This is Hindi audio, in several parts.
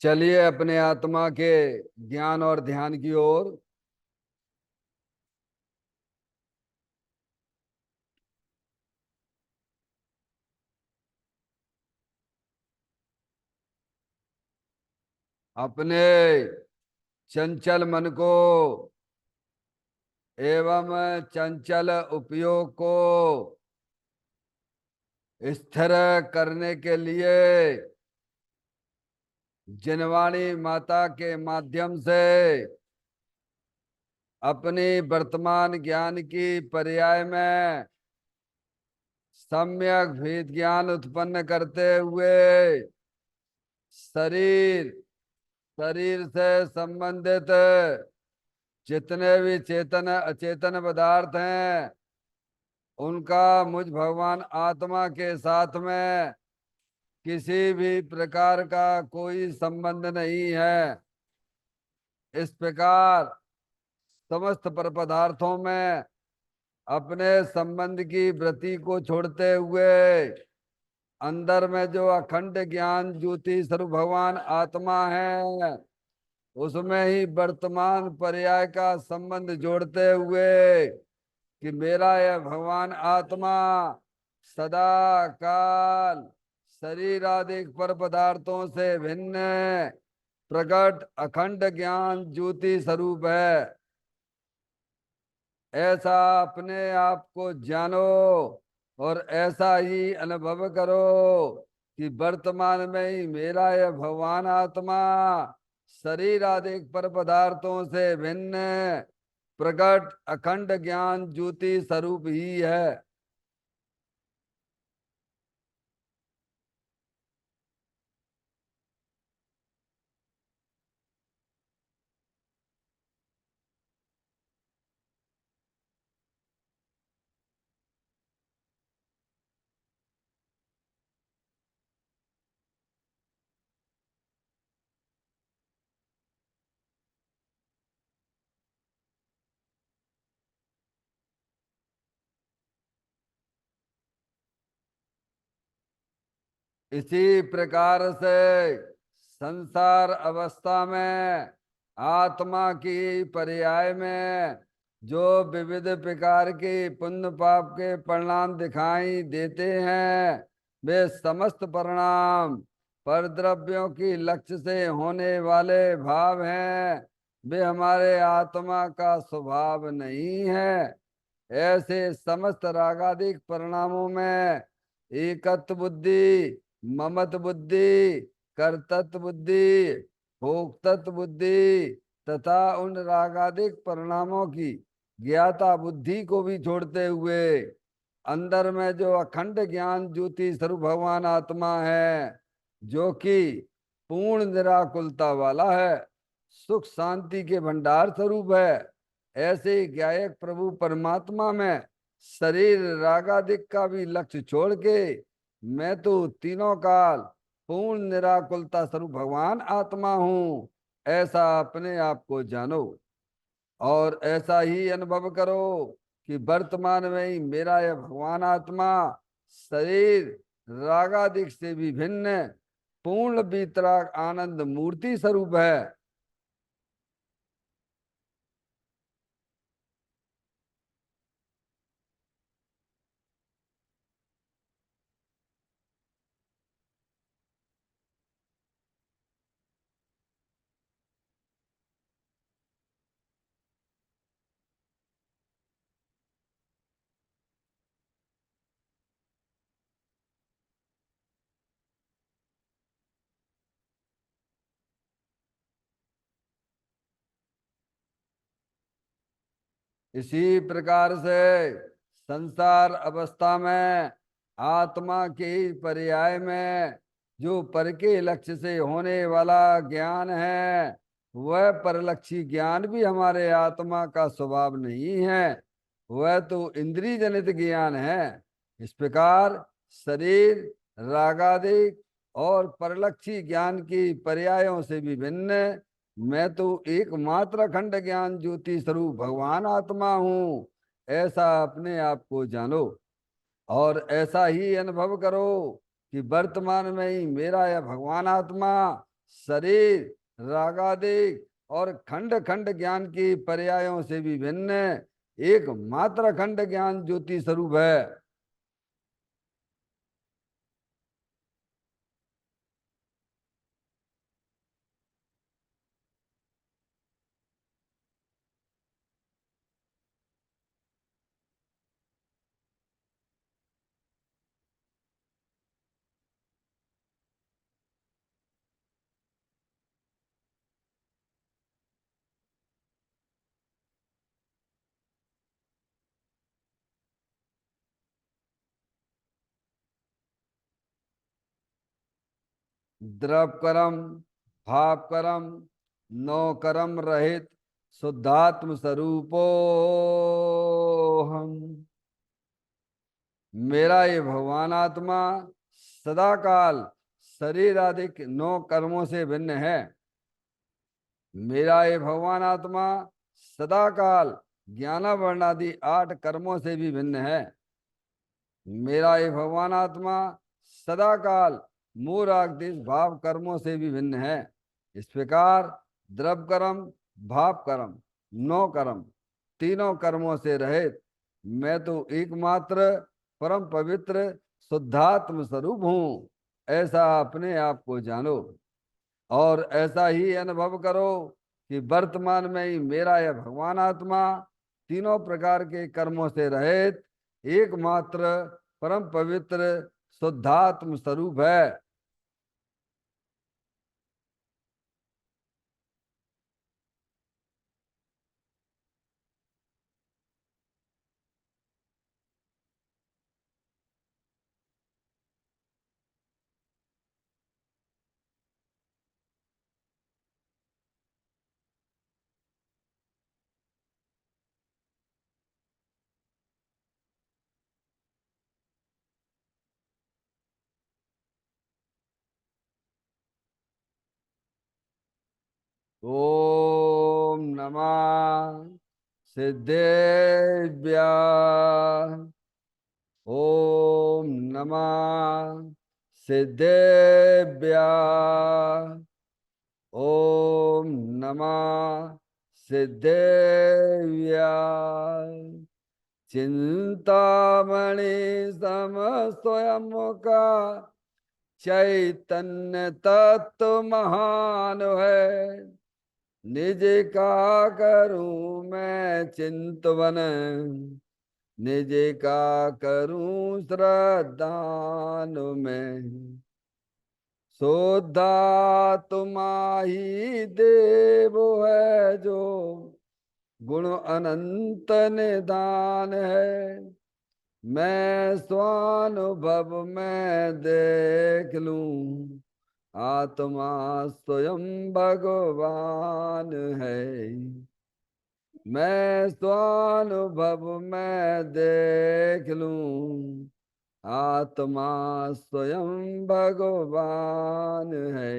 चलिए अपने आत्मा के ज्ञान और ध्यान की ओर। अपने चंचल मन को एवं चंचल उपयोग को स्थिर करने के लिए जिनवाणी माता के माध्यम से अपनी वर्तमान ज्ञान की पर्याय में सम्यक भेद ज्ञान उत्पन्न करते हुए शरीर शरीर से संबंधित जितने भी चेतन अचेतन पदार्थ हैं उनका मुझ भगवान आत्मा के साथ में किसी भी प्रकार का कोई संबंध नहीं है। इस प्रकार समस्त पर पदार्थों में अपने संबंध की वृत्ति को छोड़ते हुए अंदर में जो अखंड ज्ञान ज्योति स्वरूप भगवान आत्मा है उसमें ही वर्तमान पर्याय का संबंध जोड़ते हुए कि मेरा यह भगवान आत्मा सदा काल शरीर आदि पर पदार्थों से भिन्न प्रकट अखंड ज्ञान ज्योति स्वरूप है। ऐसा अपने आप को जानो और ऐसा ही अनुभव करो कि वर्तमान में ही मेरा यह भगवान आत्मा शरीर आदि पर पदार्थों से भिन्न प्रकट अखंड ज्ञान ज्योति स्वरूप ही है। इसी प्रकार से संसार अवस्था में आत्मा की पर्याय में जो विविध प्रकार के पुण्य पाप के परिणाम दिखाई देते हैं वे समस्त परिणाम परद्रव्यों की लक्ष्य से होने वाले भाव हैं। वे हमारे आत्मा का स्वभाव नहीं है। ऐसे समस्त रागादिक परिणामों में एकत्व बुद्धि, ममत बुद्धि, कर्तत्व बुद्धि, भोक्तत्व बुद्धि तथा उन रागादिक परिणामों की ज्ञाता बुद्धि को भी छोड़ते हुए अंदर में जो अखंड ज्ञान ज्योति स्वरूप भगवान आत्मा है जो कि पूर्ण निराकुलता वाला है, सुख शांति के भंडार स्वरूप है, ऐसे गायक प्रभु परमात्मा में शरीर रागादिक का भी लक्ष्य छोड़ के मैं तो तीनों काल पूर्ण निराकुलता स्वरूप भगवान आत्मा हूं, ऐसा अपने आप को जानो और ऐसा ही अनुभव करो कि वर्तमान में ही मेरा यह भगवान आत्मा शरीर रागादिक से भी भिन्न पूर्ण वितराग आनंद मूर्ति स्वरूप है। इसी प्रकार से संसार अवस्था में आत्मा के पर्याय में जो पर के लक्ष्य से होने वाला ज्ञान है वह परलक्षी ज्ञान भी हमारे आत्मा का स्वभाव नहीं है, वह तो इंद्रिय जनित ज्ञान है। इस प्रकार शरीर रागादिक और परलक्षी ज्ञान की पर्यायों से भी भिन्न मैं तो एकमात्र अखंड ज्ञान ज्योति स्वरूप भगवान आत्मा हूं, ऐसा अपने आप को जानो और ऐसा ही अनुभव करो कि वर्तमान में ही मेरा यह भगवान आत्मा शरीर, रागादिक और खंड खंड ज्ञान की पर्यायों से भी भिन्न एक मात्र खंड ज्ञान ज्योति स्वरूप है। द्रव कर्म, भाव कर्म, नौ कर्म रहित शुद्धात्म स्वरूपो हम। मेरा ये भगवान आत्मा सदा काल शरीर आदि नौ कर्मों से भिन्न है। मेरा ये भगवान आत्मा सदा काल ज्ञानावरण आदि 8 कर्मों से भी भिन्न है। मेरा ये भगवान आत्मा सदा काल मूरागदेश भाव कर्मों से भी भिन्न है। इस प्रकार द्रव कर्म, भाव कर्म, नौ कर्म, तीनों कर्मों से रहित मैं तो एकमात्र परम पवित्र शुद्धात्म स्वरूप हूँ, ऐसा अपने आप को जानो और ऐसा ही अनुभव करो कि वर्तमान में ही मेरा यह भगवान आत्मा तीनों प्रकार के कर्मों से रहित एकमात्र परम पवित्र शुद्धात्म स्वरूप है। ओम नमः सिद्धेभ्य। ओम नमः सिद्धेभ्य। ओम नमः सिद्धेभ्य। चिंतामणि सम स्वयं का चैतन्य तत्व महान है। निज का करूं मैं चिंतवन, निज का करूं श्रद्धान में। सोधा तुम्हारी देव है जो गुण अनंत निदान है। मैं स्वानुभव में देख लूं आत्मा स्वयं भगवान है। मैं स्वानुभव में देख लूं आत्मा स्वयं भगवान है।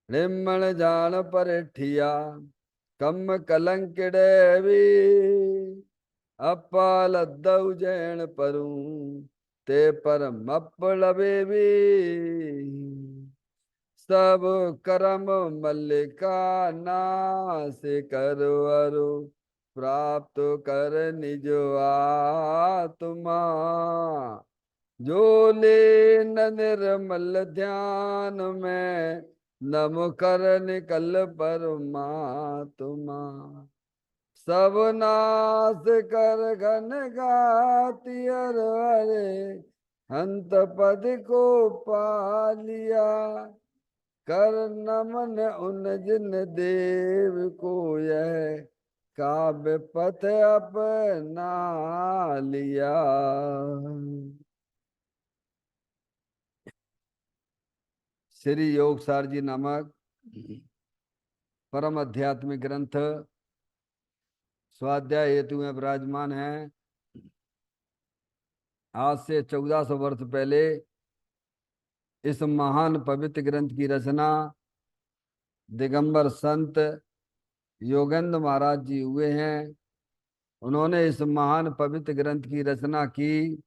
निर्मल जान पर ठिया कम कलंकिड़े भी अपाल दौजैन परूं ते पर मपड़बे भी। सब करम मल्लिका नाश करो अरु प्राप्त कर निज आत्मा। जो ले न निर्मल ध्यान में नम कर निकल परमात्मा। सब नाश कर घन घाति हरे हंत पद को पा लिया। कर नमन उन जिन देव को यह काव्य पथ अपना लिया। श्री योगसार जी नामक परम आध्यात्मिक ग्रंथ स्वाध्याय हेतु में विराजमान है। आज से 1400 वर्ष पहले इस महान पवित्र ग्रंथ की रचना दिगंबर संत योगेंद्र महाराज जी हुए हैं। उन्होंने इस महान पवित्र ग्रंथ की रचना की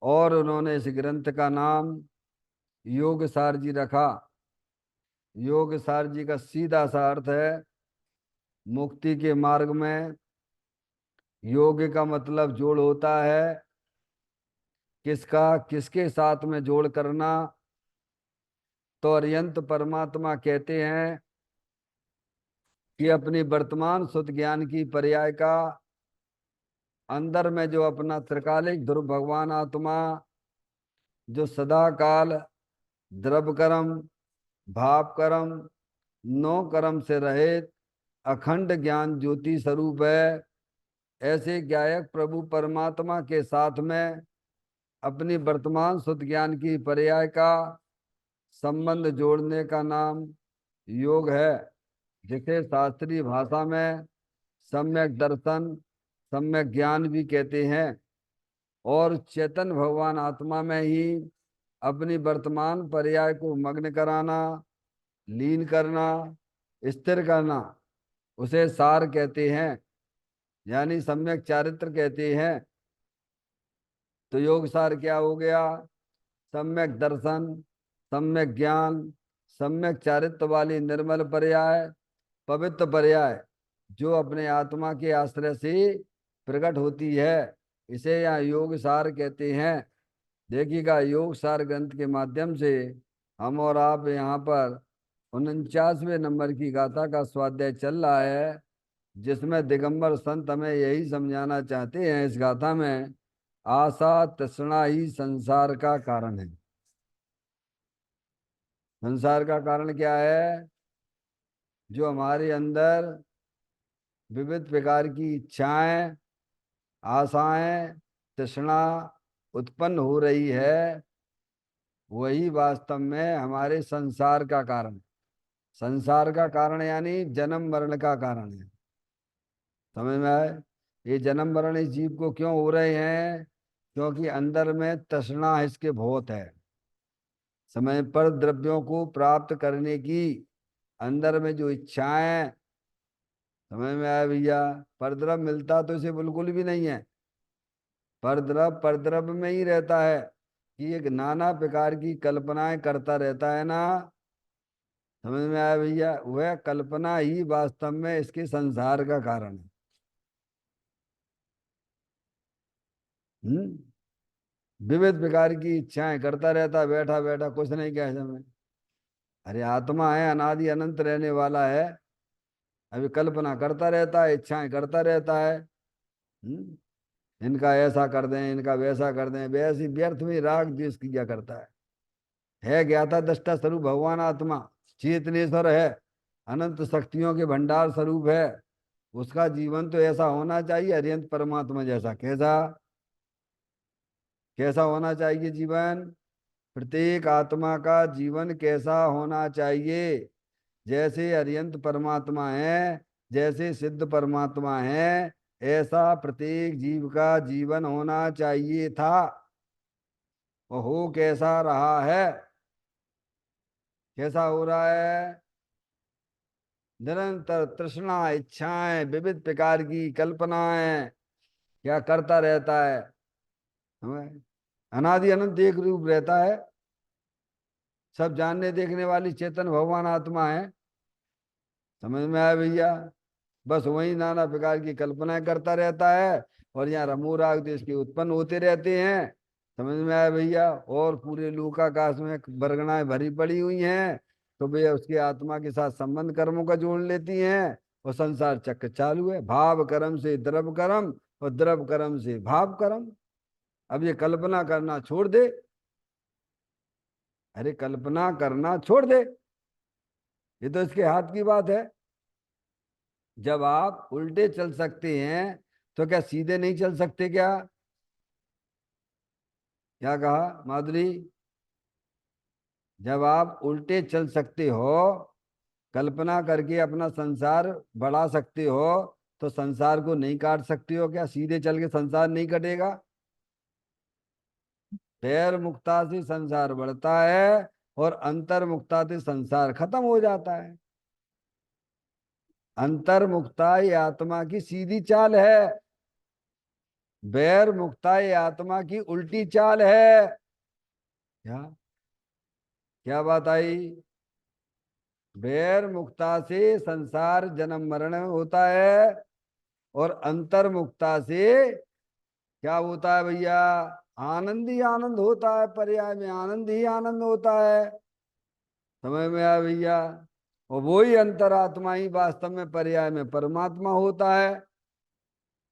और उन्होंने इस ग्रंथ का नाम योग सार जी रखा। योग सार जी का सीधा सा अर्थ है, मुक्ति के मार्ग में योग का मतलब जोड़ होता है। किसका किसके साथ में जोड़ करना? तो अर्यंत परमात्मा कहते हैं कि अपनी वर्तमान शुद्ध ज्ञान की पर्याय का अंदर में जो अपना त्रिकालिक ध्रुव भगवान आत्मा, जो सदा काल द्रव कर्म, भाव कर्म, नौ कर्म से रहित अखंड ज्ञान ज्योति स्वरूप है। ऐसे ज्ञायक प्रभु परमात्मा के साथ में अपनी वर्तमान शुद्ध ज्ञान की पर्याय का संबंध जोड़ने का नाम योग है, जिसे शास्त्रीय भाषा में सम्यक दर्शन, सम्यक ज्ञान भी कहते हैं। और चेतन भगवान आत्मा में ही अपनी वर्तमान पर्याय को मग्न कराना, लीन करना, स्थिर करना, उसे सार कहते हैं, यानी सम्यक चारित्र कहते हैं। तो योग सार क्या हो गया? सम्यक दर्शन, सम्यक ज्ञान, सम्यक चारित्र वाली निर्मल पर्याय, पवित्र पर्याय, जो अपने आत्मा के आश्रय से प्रकट होती है, इसे यहाँ योग सार कहते हैं। देखिएगा, योग सार ग्रंथ के माध्यम से हम और आप यहाँ पर 49वें नंबर की गाथा का स्वाध्याय चल रहा है, जिसमें दिगंबर संत हमें यही समझाना चाहते हैं इस गाथा में, आशा तृष्णा ही संसार का कारण है। संसार का कारण क्या है? जो हमारे अंदर विविध प्रकार की इच्छाएं, आशाएं, तृष्णा उत्पन्न हो रही है, वही वास्तव में हमारे संसार का कारण है। संसार का कारण यानी जन्म मरण का कारण है। समझ में आए? ये जन्म मरण इस जीव को क्यों हो रहे हैं? क्योंकि अंदर में तृष्णा इसके बहुत है। समय पर द्रव्यों को प्राप्त करने की अंदर में जो इच्छाएं, समझ में आया भैया? परद्रव्य मिलता तो इसे बिल्कुल भी नहीं है। परद्रव्य परद्रव्य में ही रहता है कि एक नाना प्रकार की कल्पनाएं करता रहता है ना। समझ में आया भैया? वह कल्पना ही वास्तव में इसके संसार का कारण है। विविध प्रकार की इच्छाएं करता रहता, बैठा बैठा कुछ नहीं कह समय। अरे आत्मा है, अनादि अनंत रहने वाला है, अभी कल्पना करता रहता है, इच्छाएं करता रहता है। इनका ऐसा कर दें, इनका वैसा कर दें, वैसी व्यर्थ में राग द्वेष किया करता है। ज्ञाता दृष्टा स्वरूप भगवान आत्मा चेतनेश्वर है, अनंत शक्तियों के भंडार स्वरूप है। उसका जीवन तो ऐसा होना चाहिए अरिहंत परमात्मा जैसा। कैसा कैसा होना चाहिए जीवन? प्रत्येक आत्मा का जीवन कैसा होना चाहिए? जैसे अरिहंत परमात्मा है, जैसे सिद्ध परमात्मा है, ऐसा प्रत्येक जीव का जीवन होना चाहिए था। वो हो कैसा रहा है? कैसा हो रहा है? निरंतर तृष्णा, इच्छाएं, विविध प्रकार की कल्पनाएं क्या करता रहता है। हमें अनादि अनंत एक रूप रहता है, सब जानने देखने वाली चेतन भगवान आत्मा है। समझ में आया भैया? बस वही नाना प्रकार की कल्पनाएं करता रहता है, और यहाँ रमू राग देश के उत्पन्न होते रहते हैं। समझ में आया भैया? और पूरे लोकाकाश में बरगनाएं भरी पड़ी हुई हैं, तो भैया उसकी आत्मा के साथ संबंध कर्मों का जोड़ लेती हैं, और संसार चक्र चालू है। भाव कर्म से द्रव कर्म, और द्रव कर्म से भाव कर्म। अब ये कल्पना करना छोड़ दे। अरे कल्पना करना छोड़ दे, ये तो इसके हाथ की बात है। जब आप उल्टे चल सकते हैं, तो क्या सीधे नहीं चल सकते क्या? क्या कहा माधुरी? जब आप उल्टे चल सकते हो, कल्पना करके अपना संसार बढ़ा सकते हो, तो संसार को नहीं काट सकते हो क्या? सीधे चल के संसार नहीं कटेगा। पैर मुक्ता से संसार बढ़ता है, और अंतर मुक्ता से संसार खत्म हो जाता है। अंतर मुक्ता ये आत्मा की सीधी चाल है, बैर मुक्ता ये आत्मा की उल्टी चाल है। क्या? क्या बात आई? बैर मुक्ता से संसार जन्म मरण होता है, और अंतर मुक्ता से क्या होता है भैया? आनंद ही आनंद होता है, पर्याय में आनंद ही आनंद होता है। समझ में आया भैया? और वही अंतरात्मा ही वास्तव में पर्याय में परमात्मा होता है।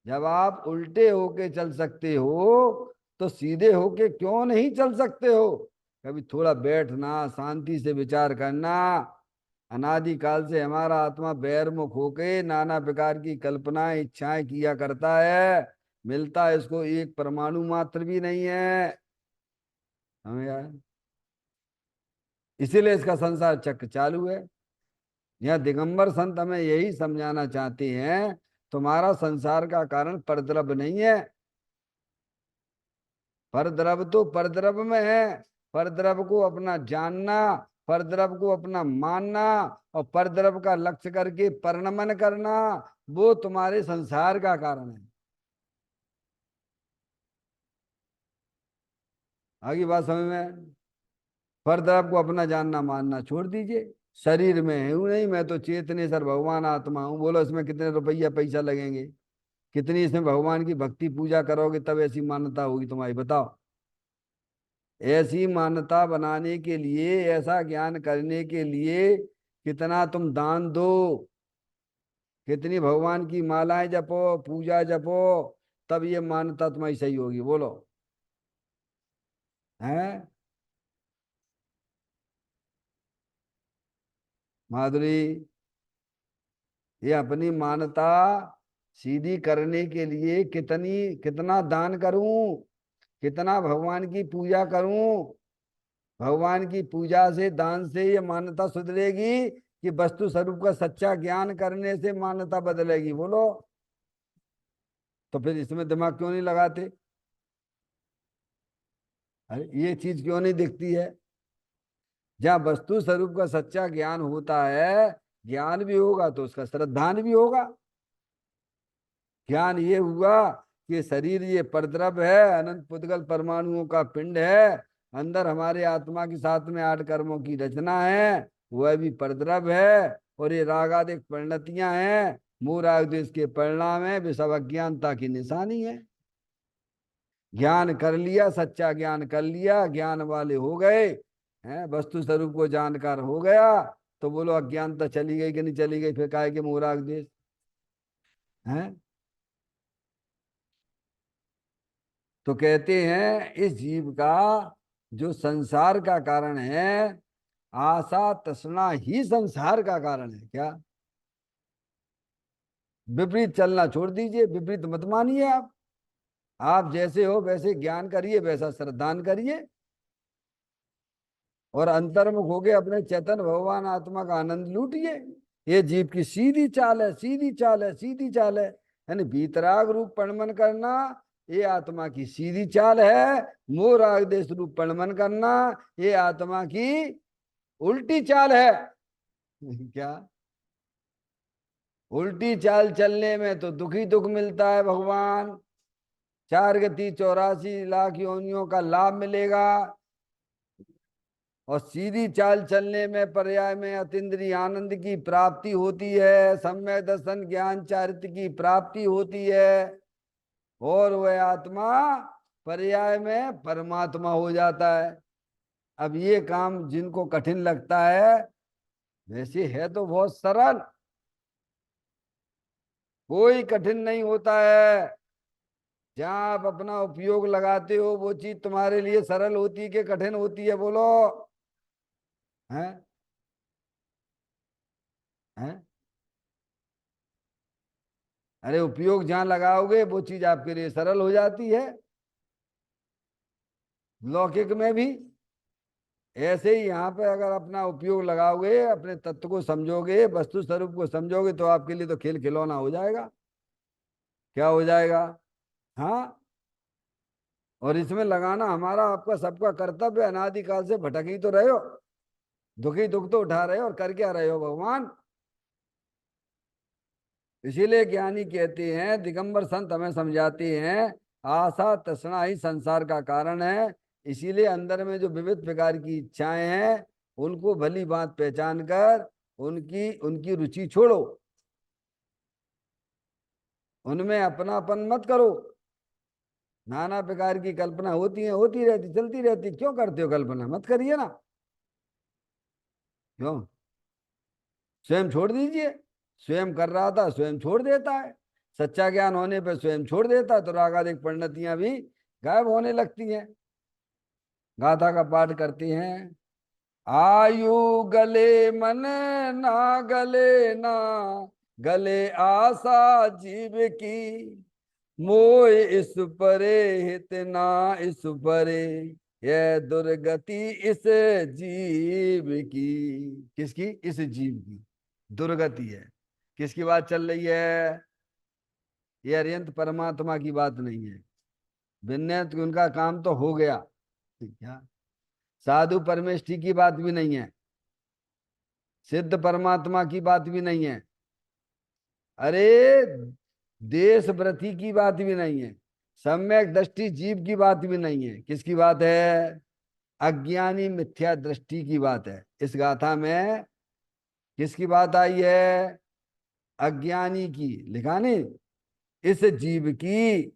जब आप उल्टे होके चल सकते हो तो सीधे होके क्यों नहीं चल सकते हो? कभी थोड़ा बैठना, शांति से विचार करना। अनादिकाल से हमारा आत्मा बैरमुख होके नाना प्रकार की कल्पनाएं इच्छाएं किया करता है, मिलता इसको एक परमाणु मात्र भी नहीं है। हमें यार, इसीलिए इसका संसार चक्र चालू है। यह दिगंबर संत हमें यही समझाना चाहते हैं, तुम्हारा संसार का कारण परद्रव्य नहीं है। परद्रव्य तो परद्रव्य में है। परद्रव्य को अपना जानना, परद्रव्य को अपना मानना, और परद्रव्य का लक्ष्य करके परिणमन करना, वो तुम्हारे संसार का कारण है। आगे बात समझ में? परद्रव्य को अपना जानना मानना छोड़ दीजिए। शरीर में हूं नहीं, मैं तो चेतनेश्वर भगवान आत्मा हूं। बोलो इसमें कितने रुपया पैसा लगेंगे? कितनी इसमें भगवान की भक्ति पूजा करोगे तब ऐसी मान्यता होगी तुम्हारी? बताओ। ऐसी मान्यता बनाने के लिए, ऐसा ज्ञान करने के लिए कितना तुम दान दो, कितनी भगवान की मालाएं जपो, पूजा जपो, तब ये मान्यता तुम्हारी सही होगी? बोलो। हैं माधुरी? ये अपनी मान्यता सीधी करने के लिए कितना दान करूं, कितना भगवान की पूजा करूं? भगवान की पूजा से, दान से ये मान्यता सुधरेगी कि वस्तु स्वरूप का सच्चा ज्ञान करने से मान्यता बदलेगी? बोलो। तो फिर इसमें दिमाग क्यों नहीं लगाते? अरे ये चीज क्यों नहीं दिखती है? जहाँ वस्तु स्वरूप का सच्चा ज्ञान होता है, ज्ञान भी होगा तो उसका श्रद्धान भी होगा। ज्ञान ये हुआ कि शरीर ये परद्रव्य है, अनंत पुद्गल परमाणुओं का पिंड है, अंदर हमारे आत्मा के साथ में 8 कर्मों की रचना है, वह भी परद्रव्य है, और ये रागादिक परिणतियां हैं, मोह राग द्वेष के परिणाम है, वे सब अज्ञानता की निशानी है। ज्ञान कर लिया, सच्चा ज्ञान कर लिया, ज्ञान वाले हो गए हैं, वस्तु स्वरूप को जानकार हो गया, तो बोलो अज्ञानता चली गई कि नहीं चली गई? फिर काहे के मोह राग द्वेष है? तो कहते हैं इस जीव का जो संसार का कारण है, आशा तृष्णा ही संसार का कारण है। क्या? विपरीत चलना छोड़ दीजिए, विपरीत मत मानिए। आप जैसे हो वैसे ज्ञान करिए, वैसा श्रद्धान करिए, और अंतर्मुख होके अपने चैतन्य भगवान आत्मा का आनंद लूटिए। ये जीव की सीधी चाल है, सीधी चाल है, सीधी चाल है। यानी वीतराग रूप परिणमन करना, ये आत्मा की सीधी चाल है। मोह राग देश रूप परिणमन करना, ये आत्मा की उल्टी चाल है। क्या? उल्टी चाल चलने में तो दुखी दुख मिलता है भगवान, 4 गति 84 लाख योनियों का लाभ मिलेगा, और सीधी चाल चलने में पर्याय में अतीन्द्रिय आनंद की प्राप्ति होती है, सम्यक दर्शन ज्ञान चारित्र की प्राप्ति होती है, और वह आत्मा पर्याय में परमात्मा हो जाता है। अब ये काम जिनको कठिन लगता है, वैसे है तो बहुत सरल, कोई कठिन नहीं होता है। जहां आप अपना उपयोग लगाते हो वो चीज तुम्हारे लिए सरल होती है कि कठिन होती है? बोलो। हैं? हैं? अरे उपयोग जहां लगाओगे वो चीज आपके लिए सरल हो जाती है। लौकिक में भी ऐसे ही यहाँ पे अगर अपना उपयोग लगाओगे, अपने तत्व को समझोगे, वस्तु स्वरूप को समझोगे, तो आपके लिए तो खेल खिलौना हो जाएगा। क्या हो जाएगा? हाँ। और इसमें लगाना हमारा आपका सबका कर्तव्य है। अनादिकाल से भटक ही तो रहे हो, दुखी दुख तो उठा रहे हो, और कर क्या रहे हो भगवान? इसीलिए ज्ञानी कहते हैं, दिगंबर संत हमें समझाते हैं, आशा तृष्णा ही संसार का कारण है। इसीलिए अंदर में जो विविध प्रकार की इच्छाएं हैं, उनको भली बात पहचान कर उनकी उनकी रुचि छोड़ो, उनमें अपनापन मत करो। नाना प्रकार की कल्पना होती है, होती रहती, चलती रहती, क्यों करते हो कल्पना? मत करिए ना। क्यों? स्वयं छोड़ दीजिए। स्वयं कर रहा था, स्वयं छोड़ देता है। सच्चा ज्ञान होने पर स्वयं छोड़ देता, तो रागादिक परिणतियां भी गायब होने लगती हैं। गाथा का पाठ करती हैं। आयु गले मन ना गले ना, गले आशा जीव की, मोह इस परे हित ना इस परे, यह दुर्गति इस जीव की। किसकी? इस जीव की दुर्गति है। किसकी बात चल रही है? ये अरियंत परमात्मा की बात नहीं है। विनय तो उनका काम तो हो गया, क्या साधु परमेष्ठी की बात भी नहीं है, सिद्ध परमात्मा की बात भी नहीं है, अरे देश व्रति की बात भी नहीं है, सम्यक दृष्टि जीव की बात भी नहीं है। किसकी बात है? अज्ञानी मिथ्या दृष्टि की बात है। इस गाथा में किसकी बात आई है? अज्ञानी की। लिखा नहीं, इस जीव की।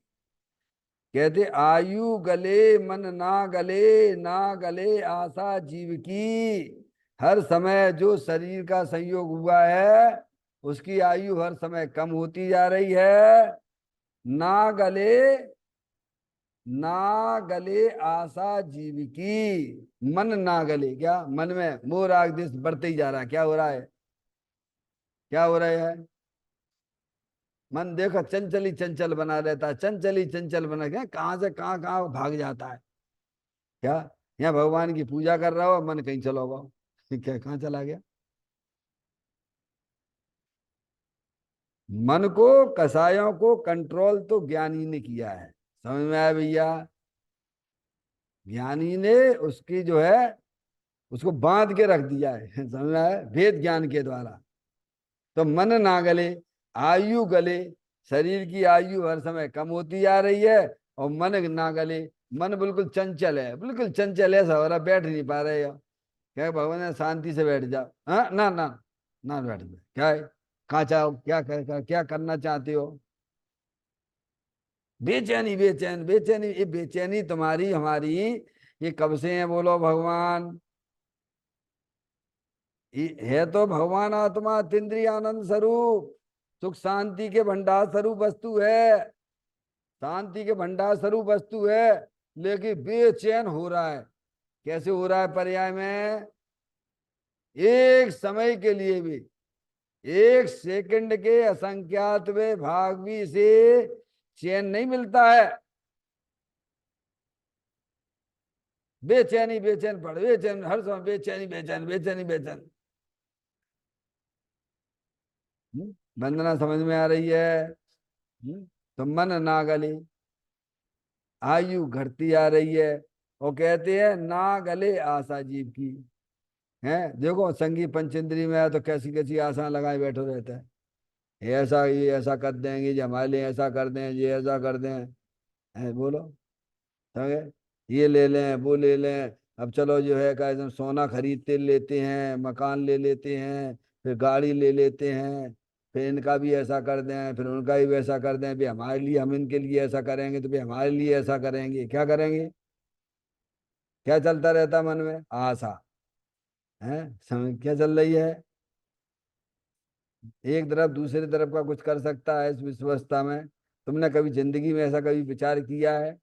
कहते आयु गले मन ना गले, ना गले आशा जीव की। हर समय जो शरीर का संयोग हुआ है उसकी आयु हर समय कम होती जा रही है। ना गले, ना गले आशा जीव की। मन ना गले, क्या मन में मोह राग देश बढ़ते ही जा रहा है? क्या हो रहा है? क्या हो रहा है? मन देखो चंचल ही चंचल बना रहता है, चंचल ही चंचल बना, क्या कहाँ से कहाँ कहाँ भाग जाता है। क्या यहाँ भगवान की पूजा कर रहा हो, मन कहीं चलो गो, क्या कहाँ चला गया? मन को, कसायों को कंट्रोल तो ज्ञानी ने किया है। समझ में आया भैया? ज्ञानी ने उसकी जो है उसको बांध के रख दिया है। समझ में आया? वेद ज्ञान के द्वारा। तो मन ना गले, आयु गले, शरीर की आयु हर समय कम होती जा रही है, और मन ना गले, मन बिल्कुल चंचल है, बिल्कुल चंचल है, सवरा बैठ नहीं पा रहे हो। क्या भगवान शांति से बैठ जाओ? हाँ ना ना, ना बैठ जाओ। क्या है? कहाँ चाहो? क्या करना चाहते हो? बेचैनी बेचैन बेचैनी, ये बेचैनी तुम्हारी हमारी ये कब से है बोलो भगवान? है तो भगवान आत्मा अतीन्द्रिय आनंद स्वरूप, सुख शांति के भंडार स्वरूप वस्तु है, शांति के भंडार स्वरूप वस्तु है, लेकिन बेचैन हो रहा है। कैसे हो रहा है? पर्याय में एक समय के लिए भी, एक सेकंड के असंख्यात में भाग भी से चैन नहीं मिलता है। बेचैनी बेचैन पड़, बेचैन हर समय, बेचैनी बेचैन बेचैनी बेचैन। वंदना समझ में आ रही है? तो मन ना गले, आयु घटती आ रही है, और कहते हैं ना गले आशा जीव की। है देखो संगी पंचेंद्री में है तो कैसी कैसी आशा लगाए बैठे रहता है। ये ऐसा कर देंगे, ये हमारे लिए ऐसा कर दें, ये ऐसा कर दें। है बोलो, समझे? ये ले लें, वो ले लें। अब चलो जो है का एकदम सोना खरीदते लेते हैं, मकान ले लेते हैं, फिर गाड़ी ले लेते हैं, फिर इनका भी ऐसा कर दें, फिर उनका भी वैसा कर दें, भी हमारे लिए, हम इनके लिए ऐसा करेंगे तो भी हमारे लिए ऐसा करेंगे। क्या करेंगे? क्या चलता रहता मन में? आशा। है समझ क्या चल रही है? एक तरफ दूसरी तरफ का कुछ कर सकता है इस विश्वस्ता में? तुमने कभी जिंदगी में ऐसा कभी विचार किया है?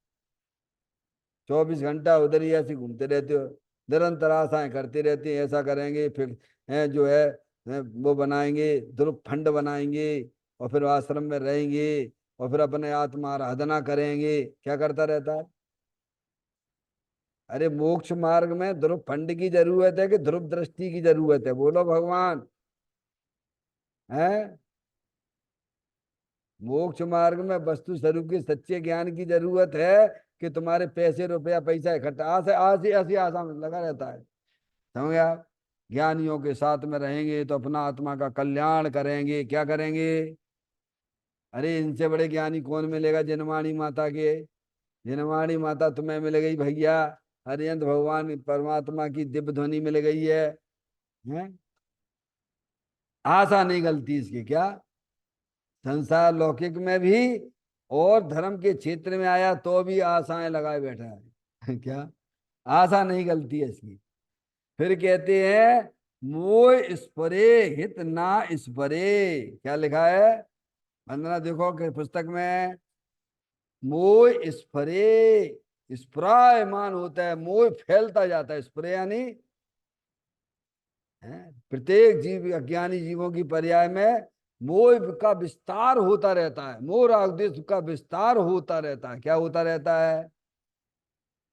24 घंटा उधर ही ऐसे घूमते रहते हो, निरंतर आशाएं करते रहते हैं, ऐसा करेंगे, फिर जो है वो बनाएंगे, ध्रुव फंड बनाएंगे, और फिर आश्रम में रहेंगे, और फिर अपने आत्मा आराधना करेंगे। क्या करता रहता है? अरे मोक्ष मार्ग में ध्रुव फंड की जरूरत है कि ध्रुव दृष्टि की जरूरत है? बोलो भगवान। है मोक्ष मार्ग में वस्तु स्वरूप के सच्चे ज्ञान की जरूरत है कि तुम्हारे पैसे, रुपया, पैसा इकट्ठा आज ही ऐसी आशा में लगा रहता है? समझ गया? ज्ञानियों के साथ में रहेंगे तो अपना आत्मा का कल्याण करेंगे। क्या करेंगे? अरे इनसे बड़े ज्ञानी कौन मिलेगा? जिनवाणी माता के। जिनवाणी माता तुम्हें मिल गई भैया, हरियंत भगवान परमात्मा की दिव्य ध्वनि मिल गई है? आशा नहीं गलती इसकी क्या? संसार लौकिक में भी और धर्म के क्षेत्र में आया तो भी आशाएं लगाए बैठा है क्या? आशा नहीं गलती है इसकी। फिर कहते हैं मोह स्परे हित ना स्परे। क्या लिखा है वंदना? देखो कि पुस्तक में मोह स्परे, स्परायमान होता है, मोह फैलता जाता है। स्प्रे यानी है प्रत्येक जीव, अज्ञानी जीवों की पर्याय में मोह का विस्तार होता रहता है, मोह राग द्वेष का विस्तार होता रहता है। क्या होता रहता है?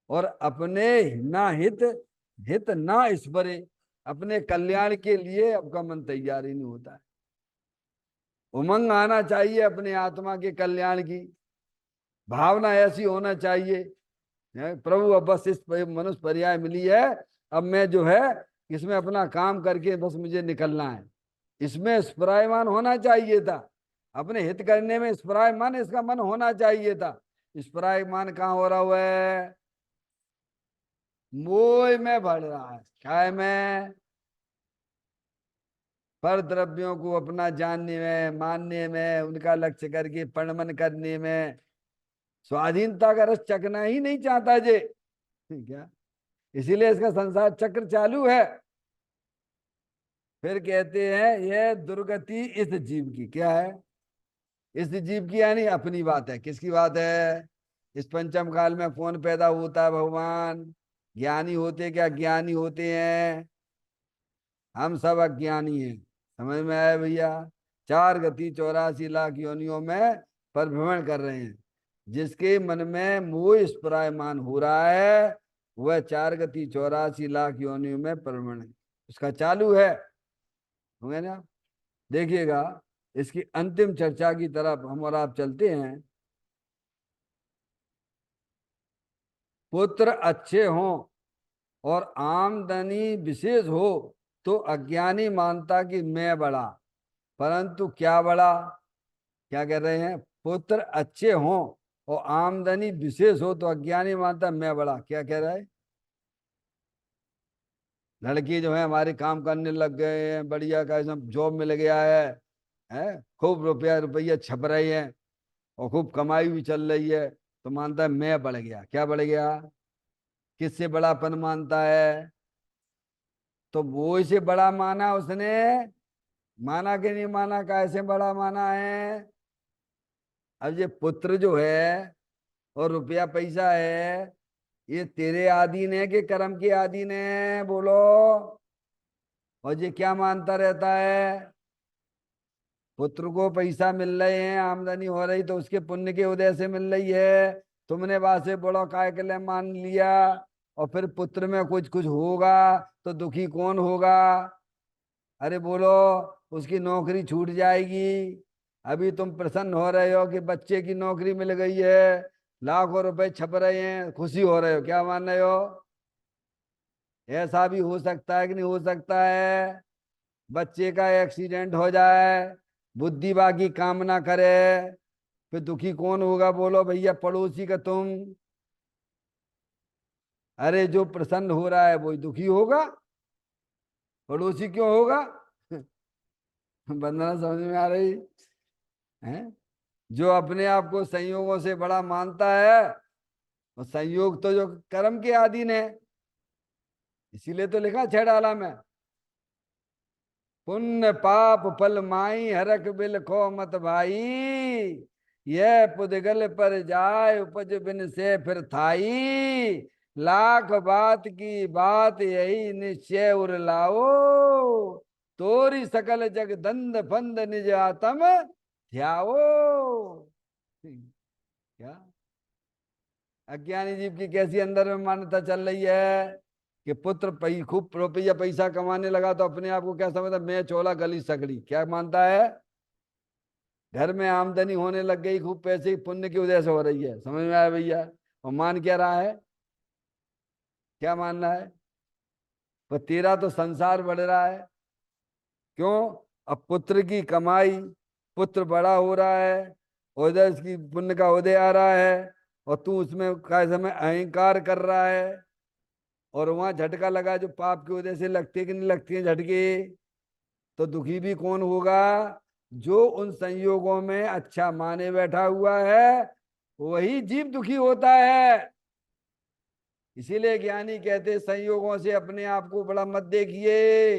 और अपने ना हित, हित ना ईश्वरे, अपने कल्याण के लिए आपका मन तैयार ही नहीं होता है। उमंग आना चाहिए अपने आत्मा के कल्याण की भावना, ऐसी होना चाहिए प्रभु अब बस इस मनुष्य पर्याय मिली है, अब मैं जो है इसमें अपना काम करके बस मुझे निकलना है। इसमें स्परायमान होना चाहिए था, अपने हित करने में स्परायमान इसका मन होना चाहिए था। स्परायमान कहाँ हो रहा हुआ है? मोह में बढ़ रहा है। काय में? पर द्रव्यों को अपना जानने में, मानने में, उनका लक्ष्य करके परिणमन करने में स्वाधीनता का रस चखना ही नहीं चाहता जे क्या? इसीलिए इसका संसार चक्र चालू है। फिर कहते हैं यह दुर्गति इस जीव की। क्या है? इस जीव की यानी अपनी बात है। किसकी बात है? इस पंचम काल में कौन पैदा होता है? भगवान। ज्ञानी होते क्या? ज्ञानी होते हैं, हम सब अज्ञानी हैं। समझ में आया भैया? 4 गति 84 लाख योनियों में परिभ्रमण कर रहे हैं। जिसके मन में मोह स्परायमान हो रहा है वह 4 गति 84 लाख योनियों में परिभ्रमण उसका चालू है। होंगे ना? देखिएगा इसकी अंतिम चर्चा की तरफ हम और आप चलते हैं। पुत्र अच्छे हों और आमदनी विशेष हो तो अज्ञानी मानता कि मैं बड़ा, परंतु क्या बड़ा? क्या कह रहे हैं? पुत्र अच्छे हों और आमदनी विशेष हो तो अज्ञानी मानता मैं बड़ा। क्या कह रहा है? लड़की जो है हमारे काम करने लग गए हैं, बढ़िया का सब जॉब मिल गया है? खूब रुपया रुपया छप रहे हैं और खूब कमाई भी चल रही है, तो मानता है मैं बढ़ गया। क्या बढ़ गया? किससे बड़ापन मानता है? तो वो इसे बड़ा माना उसने, माना कि नहीं माना? कैसे बड़ा माना है? अब ये पुत्र जो है और रुपया पैसा है, ये तेरे अधीन है कि कर्म के अधीन है? बोलो। और ये क्या मानता रहता है? पुत्र को पैसा मिल रहे हैं, आमदनी हो रही, तो उसके पुण्य के उदय से मिल रही है। तुमने वासे बड़ा काय के लिए मान लिया। और फिर पुत्र में कुछ कुछ होगा तो दुखी कौन होगा? अरे बोलो, उसकी नौकरी छूट जाएगी। अभी तुम प्रसन्न हो रहे हो कि बच्चे की नौकरी मिल गई है, लाखों रुपए छप रहे हैं, खुशी हो रहे हो। क्या मान रहे हो? ऐसा भी हो सकता है कि नहीं हो सकता है? बच्चे का एक्सीडेंट हो जाए, बुद्धि बाकी काम ना करे, फिर दुखी कौन होगा? बोलो भैया, पड़ोसी का तुम? अरे जो प्रसन्न हो रहा है वही दुखी होगा, पड़ोसी क्यों होगा? वंदना समझ में आ रही है? जो अपने आप को संयोगों से बड़ा मानता है, और संयोग तो जो कर्म के अधीन है, इसीलिए तो लिखा 6 डाला में पुण्य पाप फल माई हरक बिल खो मत भाई, यह पुदगल पर जाय उपज बिन से फिर थाई, लाख बात की बात यही निश्चय उर लाओ, तोरी सकल जग दंद फंद निज आत्म ध्याओ। क्या? अज्ञानी जीव की कैसी अंदर में मान्यता चल रही है कि पुत्र खूब रुपया पैसा कमाने लगा तो अपने आप को क्या समझता? मैं चोला गली सकड़ी। क्या मानता है? घर में आमदनी होने लग गई, खूब पैसे की पुण्य की वजह से हो रही है। समझ में आया भैया? और मान क्या रहा है? क्या मान रहा है? पर तेरा तो संसार बढ़ रहा है। क्यों? अब पुत्र की कमाई, पुत्र बड़ा हो रहा है, उधर इसकी पुण्य का उदय आ रहा है, और तू उसमें काय समय अहंकार कर रहा है। और वहां झटका लगा जो पाप की वजह से लगती है कि नहीं लगती है झटके, तो दुखी भी कौन होगा? जो उन संयोगों में अच्छा माने बैठा हुआ है, वही जीव दुखी होता है। इसीलिए ज्ञानी कहते संयोगों से अपने आप को बड़ा मत देखिए,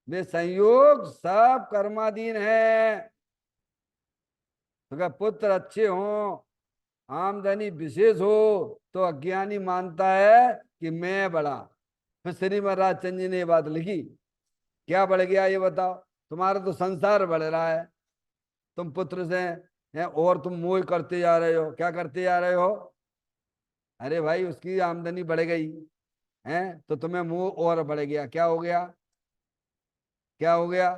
वे संयोग सब कर्माधीन है। तो अगर पुत्र अच्छे हों, आमदनी विशेष हो, तो अज्ञानी मानता है कि मैं बड़ा। फिर श्रीमद राजचंद जी ने ये बात लिखी, क्या बढ़ गया ये बताओ? तुम्हारा तो संसार बढ़ रहा है, तुम पुत्र से हैं और तुम मोह करते जा रहे हो। क्या करते जा रहे हो? अरे भाई उसकी आमदनी बढ़ गई है तो तुम्हें मोह और बढ़ गया। क्या हो गया? क्या हो गया?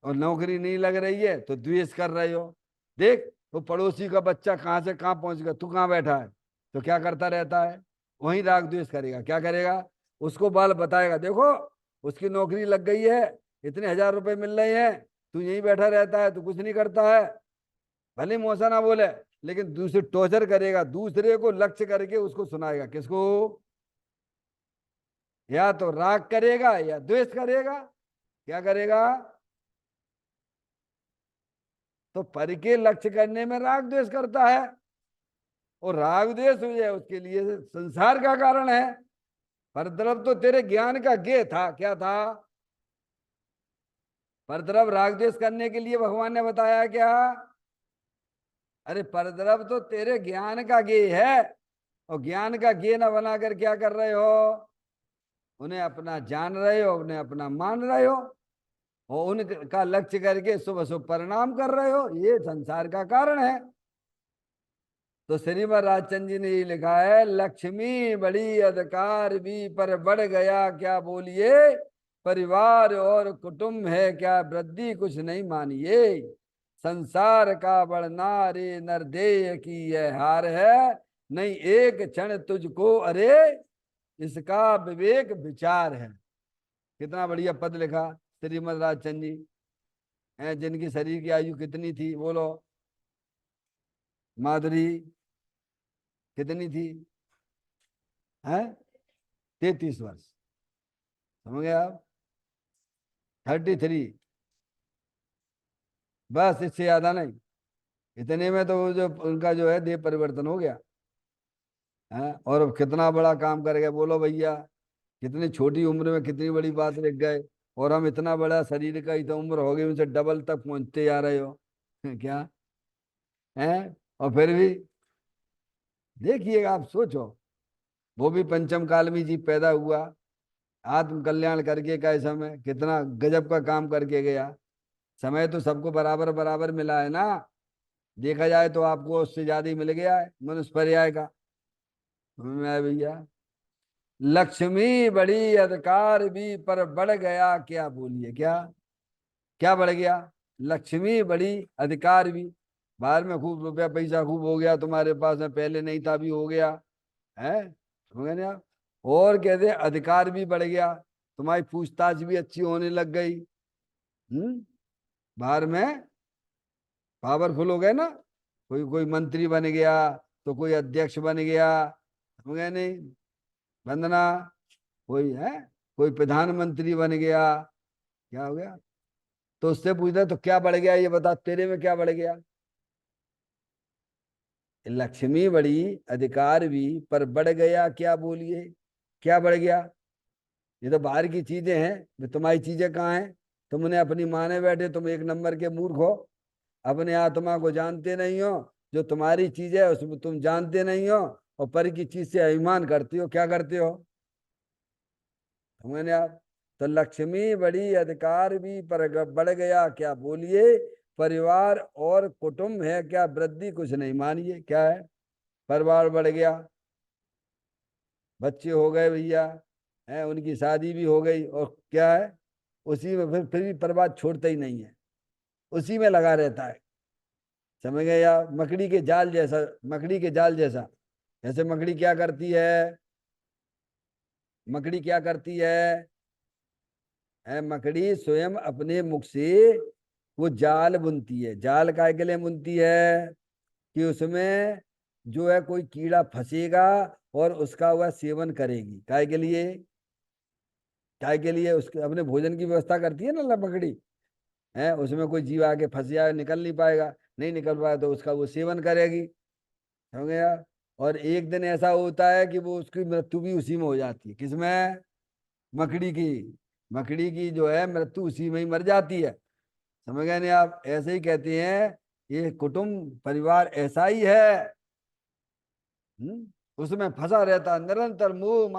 और नौकरी नहीं लग रही है तो द्वेष कर रहे हो। देख वो पड़ोसी का बच्चा कहां से कहां पहुंच गया, तू कहां बैठा है, तो क्या करता रहता है? वहीं राग द्वेष करेगा। क्या करेगा? उसको बाल बताएगा, देखो उसकी नौकरी लग गई है, इतने 1000 रुपए मिल रहे हैं, तू यहीं बैठा रहता है, तू कुछ नहीं करता है। भले मौसा ना बोले, लेकिन दूसरे टॉर्चर करेगा, दूसरे को लक्ष्य करके उसको सुनाएगा। किसको? या तो राग करेगा या द्वेष करेगा। क्या करेगा? तो पर के लक्ष्य करने में राग द्वेष करता है, और राग द्वेष हो जाए उसके लिए संसार का कारण है। पर तरफ तो तेरे ज्ञान का गे था। क्या था? पर तरफ राग द्वेष करने के लिए भगवान ने बताया क्या? अरे पर तरफ तो तेरे ज्ञान का गे है, और ज्ञान का गे न बनाकर क्या कर रहे हो? उन्हें अपना जान रहे हो, उन्हें अपना मान रहे हो, और उनका लक्ष्य करके शुभ शुभ परिणाम कर रहे हो। ये संसार का कारण है। तो श्रीमद राजचंद जी ने ये लिखा है, लक्ष्मी बड़ी अधिकार भी पर बढ़ गया क्या बोलिए, परिवार और कुटुंब है क्या वृद्धि कुछ नहीं मानिए, संसार का बढ़ना रे नरदेय की यह हार है, नहीं एक क्षण तुझको अरे इसका विवेक विचार है। कितना बढ़िया पद लिखा श्रीमद राजचंद जी हैं, जिनकी शरीर की आयु कितनी थी बोलो? माधुरी कितनी थी? है 33 वर्ष। समझ गए आप? 33। बस इससे ज्यादा नहीं। इतने में तो जो उनका जो है देह परिवर्तन हो गया है। और अब कितना बड़ा काम कर गए बोलो भैया। कितनी छोटी उम्र में कितनी बड़ी बात लिख गए। और हम इतना बड़ा शरीर का इतना उम्र हो गई, उनसे डबल तक पहुंचते जा रहे हो। क्या है? और फिर भी देखिएगा, आप सोचो, वो भी पंचम काल में जी पैदा हुआ, आत्म कल्याण करके का समय कितना गजब का काम करके गया। समय तो सबको बराबर बराबर मिला है ना। देखा जाए तो आपको उससे ज्यादा ही मिल गया है मनुष्य पर्याय का। मैं भैया, लक्ष्मी बड़ी अधिकार भी पर बढ़ गया क्या बोलिए? क्या क्या बढ़ गया? लक्ष्मी बड़ी अधिकार भी, बाहर में खूब रुपया पैसा खूब हो गया तुम्हारे पास में, पहले नहीं था भी हो गया है। समझ गए ना आप? और कहते अधिकार भी बढ़ गया, तुम्हारी पूछताछ भी अच्छी होने लग गई। बाहर में पावरफुल हो गए ना, कोई कोई मंत्री बन गया, तो कोई अध्यक्ष बन गया। समझ गए नहीं? वंदना। कोई है, कोई प्रधानमंत्री बन गया। क्या हो गया? तो उससे पूछता तो क्या बढ़ गया ये बता, तेरे में क्या बढ़ गया? लक्ष्मी बड़ी अधिकार भी पर बढ़ गया क्या बोलिए? क्या बढ़ गया? ये तो बाहर की चीजें हैं, वे तुम्हारी चीजें कहाँ हैं? तुम उन्हें अपनी माने बैठे, तुम एक नंबर के मूर्ख हो। अपने आत्मा को जानते नहीं हो, जो तुम्हारी चीज है उसमें तुम जानते नहीं हो, और पर की चीज से अभिमान करते हो। क्या करते हो? समझे आप? तो लक्ष्मी बड़ी अधिकार भी पर बढ़ गया क्या बोलिए, परिवार और कुटुंब है क्या वृद्धि कुछ नहीं मानिए। क्या है? परिवार बढ़ गया, बच्चे हो गए भैया, है उनकी शादी भी हो गई, और क्या है? उसी में फिर भी परिवार छोड़ता ही नहीं है, उसी में लगा रहता है। समझ गए? या मकड़ी के जाल जैसा, मकड़ी के जाल जैसा। जैसे मकड़ी क्या करती है? मकड़ी क्या करती है? मकड़ी स्वयं अपने मुख से वो जाल बुनती है। जाल काय के लिए बुनती है? कि उसमें जो है कोई कीड़ा फंसेगा और उसका वह सेवन करेगी। काय के लिए? काय के लिए? उसके अपने भोजन की व्यवस्था करती है ना मकड़ी, है, उसमें कोई जीव आके फंस जाए, निकल नहीं पाएगा, नहीं निकल पाया तो उसका वो सेवन करेगी। समझ गया? और एक दिन ऐसा होता है कि वो उसकी मृत्यु भी उसी में हो जाती है। किसमें? मकड़ी की। मकड़ी की जो है मृत्यु उसी में ही मर जाती है। समझ गए नहीं आप? ऐसे ही कहते हैं ये कुटुंब परिवार ऐसा ही है। उसमें फंसा रहता है, निरंतर मोह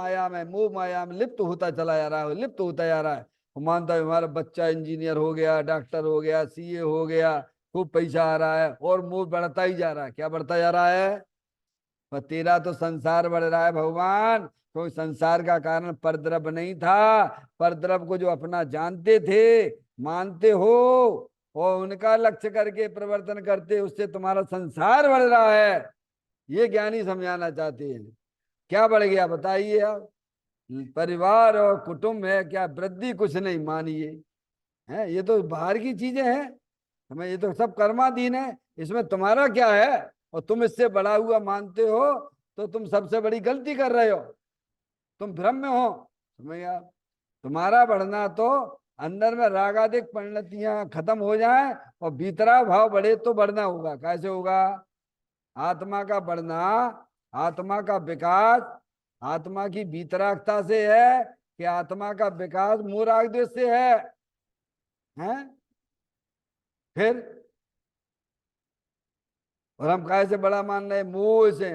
माया में लिप्त होता चला जा रहा है, लिप्त होता जा रहा है। वो मानता है हमारा बच्चा इंजीनियर हो गया, डॉक्टर हो गया, सीए हो गया, खूब पैसा आ रहा है, और मोह बढ़ता ही जा रहा है। क्या बढ़ता जा रहा है? पर तेरा तो संसार बढ़ रहा है भगवान। कोई संसार का कारण परद्रव्य नहीं था। परद्रव्य को जो अपना जानते थे, मानते हो, और उनका लक्ष्य करके प्रवर्तन करते, उससे तुम्हारा संसार बढ़ रहा है। ये ज्ञानी समझाना चाहते हैं। क्या बढ़ गया बताइए आप? परिवार और कुटुंब है, क्या वृद्धि कुछ नहीं मानिए। है, ये तो बाहर की चीजें हैं, हमें ये तो सब कर्माधीन है, इसमें तुम्हारा क्या है? और तुम इससे बड़ा हुआ मानते हो तो तुम सबसे बड़ी गलती कर रहे हो, तुम भ्रम में हो। समझ गया? तुम्हारा बढ़ना तो अंदर में रागादिक परिणतियां खत्म हो जाए और भीतरा भाव बढ़े तो बढ़ना होगा। कैसे होगा? आत्मा का बढ़ना, आत्मा का विकास आत्मा की भीतरागता से है कि आत्मा का विकास मूराग देश से है? फिर और हम काय से बड़ा मान रहे? मोह से,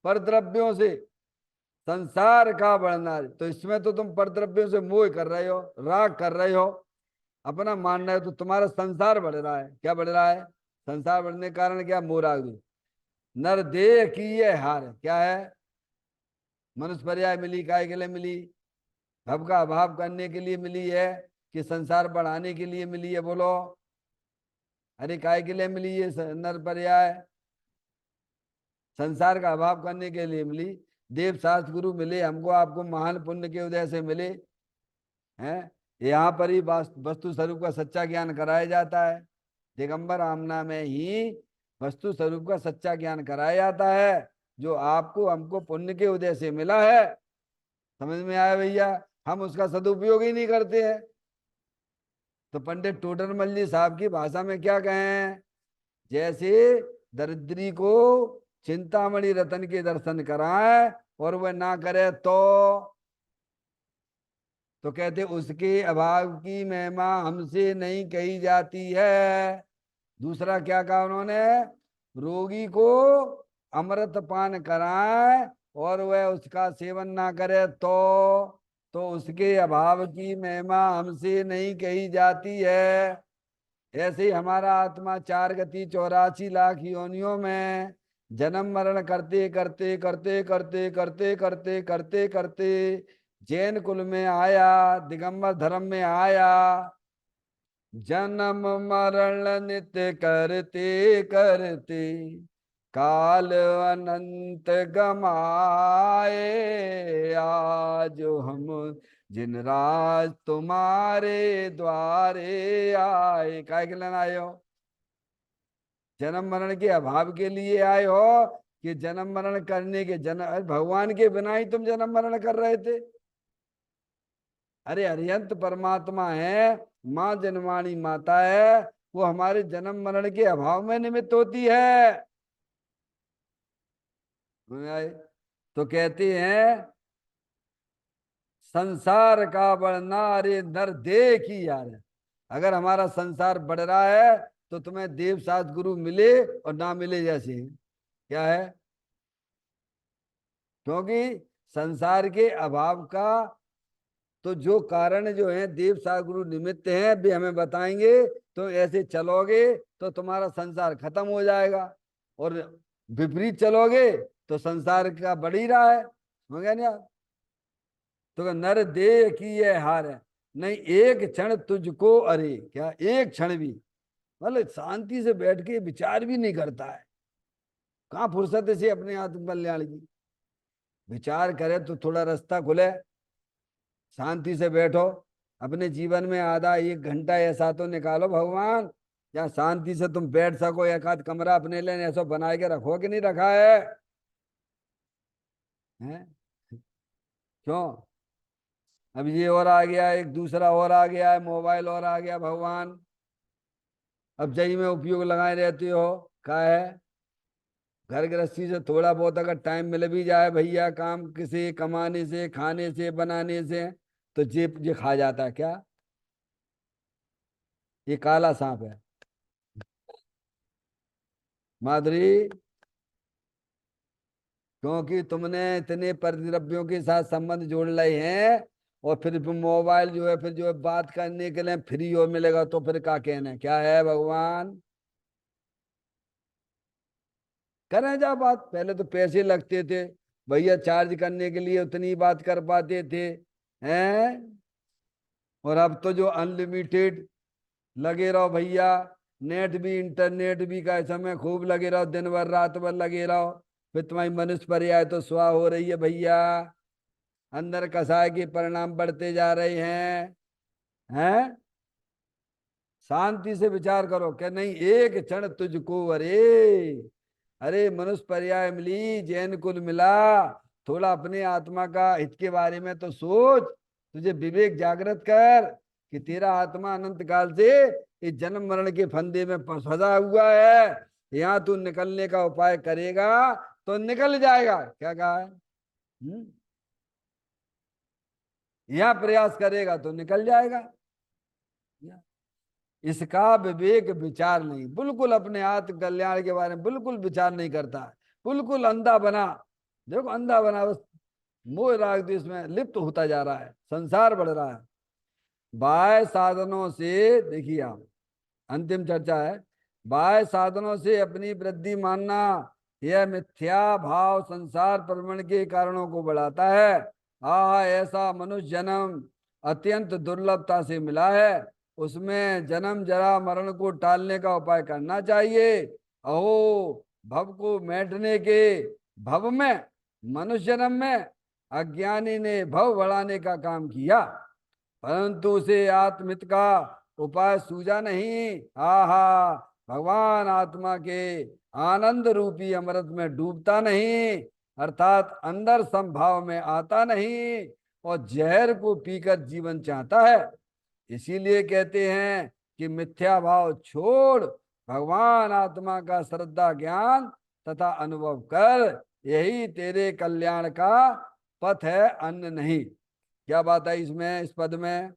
परद्रव्यों से, संसार का बढ़ना। तो इसमें तो तुम परद्रव्यों से मोह कर रहे हो, राग कर रहे हो, अपना मान रहे हो, तो तुम्हारा संसार बढ़ रहा है। क्या बढ़ रहा है? संसार बढ़ने के कारण क्या? मोह राग। नर देह की ये हार है। क्या है? मनुष्य पर्याय मिली काय के लिए मिली? भव का अभाव करने के लिए मिली है कि संसार बढ़ाने के लिए मिली है? बोलो। अरे काय के लिए मिली है नर पर्याय? संसार का अभाव करने के लिए मिली। देव शास्त्र गुरु मिले हमको आपको, महान पुण्य के उदय से मिले हैं। यहाँ पर ही वस्तु स्वरूप का सच्चा ज्ञान कराया जाता है। दिगंबर आमना में ही वस्तु स्वरूप का सच्चा ज्ञान कराया जाता है, जो आपको हमको पुण्य के उदय से मिला है। समझ में आया भैया? हम उसका सदुपयोग ही नहीं करते हैं। तो पंडित टोडरमल जी साहब की भाषा में क्या कहें? जैसे दरिद्री को चिंतामणि रतन के दर्शन कराए और वह ना करे तो कहते उसके अभाव की महिमा हमसे नहीं कही जाती है। दूसरा क्या कहा उन्होंने? रोगी को अमृत पान कराए और वह उसका सेवन ना करे तो उसके अभाव की महिमा हमसे नहीं कही जाती है। ऐसे ही हमारा आत्मा 4 गति 84 लाख योनियों में जन्म मरण करते करते करते करते करते करते करते करते जैन कुल में आया, दिगंबर धर्म में आया। जन्म मरण नित्य करते करते काल अनंत गमाए, आज हम जिन राज तुम्हारे द्वारे आए। काय के लेना आए हो? जन्म मरण के अभाव के लिए आए हो कि जन्म मरण करने के भगवान के बिना ही तुम जन्म मरण कर रहे थे। अरे अरिहंत परमात्मा है, माँ जन्माणी माता है, वो हमारे जन्म मरण के अभाव में निमित्त होती है। तो कहते हैं संसार का बढ़ना, अरे नर देख ही यार, अगर हमारा संसार बढ़ रहा है तो तुम्हें देव शास्त्र गुरु मिले और ना मिले जैसे हैं। क्या है? क्योंकि संसार के अभाव का तो जो कारण जो है देव शास्त्र गुरु निमित्त हैं, भी हमें बताएंगे। तो ऐसे चलोगे तो तुम्हारा संसार खत्म हो जाएगा, और विपरीत चलोगे तो संसार का बढ़ ही रहा है। समझ गया नहीं आप? तो नर देह की ये हार है, नहीं एक क्षण तुझको, अरे क्या एक क्षण भी, मतलब शांति से बैठ के विचार भी नहीं करता है। कहाँ फुर्सत है से अपने आत्म कल्याण की? विचार करे तो थोड़ा रास्ता खुले। शांति से बैठो, अपने जीवन में आधा 1 घंटा ऐसा तो निकालो भगवान, या शांति से तुम बैठ सको। एक आध कमरा अपने लिए ऐसा बना के रखो कि नहीं रखा है? हैं? क्यों? अब ये और आ गया, एक दूसरा और आ गया है, मोबाइल और आ गया भगवान। अब जही में उपयोग लगाए रहते हो। क्या है? घर गृहस्थी से थोड़ा बहुत अगर टाइम मिल भी जाए भैया, काम किसी कमाने से, खाने से, बनाने से, तो जेब ये खा जाता है क्या? ये काला सांप है। माधुरी, क्योंकि तुमने इतने परिद्रव्यों के साथ संबंध जोड़ लिए हैं, और फिर मोबाइल जो है, फिर जो है बात करने के लिए फ्री हो मिलेगा, तो फिर क्या कहना, क्या है भगवान? करें जा बात। पहले तो पैसे लगते थे भैया, चार्ज करने के लिए उतनी बात कर पाते थे, हैं? और अब तो जो अनलिमिटेड लगे रहो भैया, नेट भी इंटरनेट भी का समय खूब लगे रहो, दिन भर रात भर लगे रहो, फिर तुम्हारी मनुष्य पर्याय तो स्वाह हो रही है भैया। अंदर कसाय के परिणाम बढ़ते जा रहे हैं? शांति से विचार करो क्या नहीं, एक क्षण तुझको, अरे अरे मनुष्य पर्याय मिली, जैन कुल मिला, थोड़ा अपने आत्मा का हित के बारे में तो सोच। तुझे विवेक जागृत कर कि तेरा आत्मा अनंत काल से इस जन्म मरण के फंदे में फंसा हुआ है। यहाँ तू निकलने का उपाय करेगा तो निकल जाएगा। क्या कहा है? यहाँ प्रयास करेगा तो निकल जाएगा। इसका विवेक विचार नहीं, बिल्कुल अपने आत्म कल्याण के बारे में बिल्कुल विचार नहीं करता है, बिल्कुल अंधा बना। देखो अंधा बना, बस मोह राग द्वेष में लिप्त होता जा रहा है, संसार बढ़ रहा है। बाह्य साधनों से, देखिए आप, अंतिम चर्चा है। बाह्य साधनों से अपनी वृद्धि मानना, यह मिथ्या भाव संसार प्रवृत्ति के कारणों को बढ़ाता है। ऐसा मनुष्य जन्म अत्यंत दुर्लभता से मिला है, उसमें जन्म जरा मरण को टालने का उपाय करना चाहिए। अहो, भव को मैटने के भव में, मनुष्य जन्म में अज्ञानी ने भव बढ़ाने का काम किया, परंतु उसे आत्महित का उपाय सूझा नहीं। आहा, भगवान आत्मा के आनंद रूपी अमृत में डूबता नहीं, अर्थात अंदर संभाव में आता नहीं, और जहर को पीकर जीवन चाहता है। इसीलिए कहते हैं कि मिथ्या भाव छोड़, भगवान आत्मा का श्रद्धा ज्ञान तथा अनुभव कर, यही तेरे कल्याण का पथ है, अन्य नहीं। क्या बात है इसमें, इस पद में?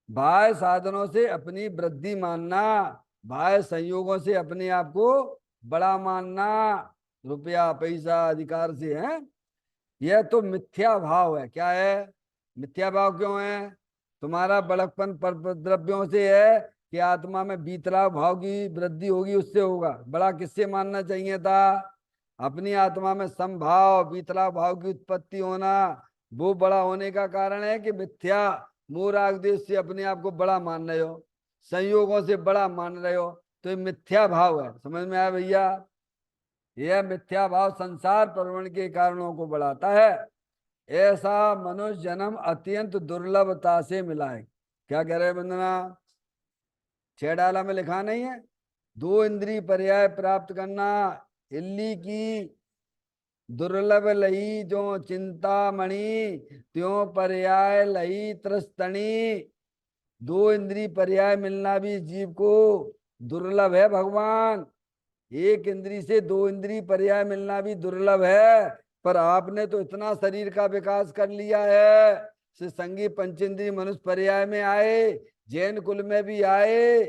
बाह्य साधनों से अपनी वृद्धि मानना, बाह्य संयोगों से अपने आप को बड़ा मानना, रुपया पैसा अधिकार से है, यह तो मिथ्या भाव है। क्या है? मिथ्या भाव क्यों है? तुम्हारा बड़कपन पर द्रव्यों से है कि आत्मा में बीतराव भाव की वृद्धि होगी, उससे होगा। बड़ा किससे मानना चाहिए था? अपनी आत्मा में समभाव बीतराव भाव की उत्पत्ति होना, वो बड़ा होने का कारण है कि मिथ्या मोह देश से अपने आप को बड़ा मान रहे हो, संयोगों से बड़ा मान रहे हो, तो ये मिथ्या भाव है। समझ में आया भैया? यह मिथ्या भाव संसार प्रवृत्ति के कारणों को बढ़ाता है। ऐसा मनुष्य जन्म अत्यंत दुर्लभता से मिला है। क्या कह रहे हैं वंदना? 6 डाला में लिखा नहीं है? 2 इंद्रिय पर्याय प्राप्त करना, इल्ली की दुर्लभ लही जो चिंतामणि, त्यों पर्याय लही त्रस्तणी। 2 इंद्रिय पर्याय मिलना भी जीव को दुर्लभ है भगवान। एक इंद्री से 2 इंद्री पर्याय मिलना भी दुर्लभ है। पर आपने तो इतना शरीर का विकास कर लिया है, संगी पंचेंद्री मनुष्य पर्याय में आए, जैन कुल में भी आए,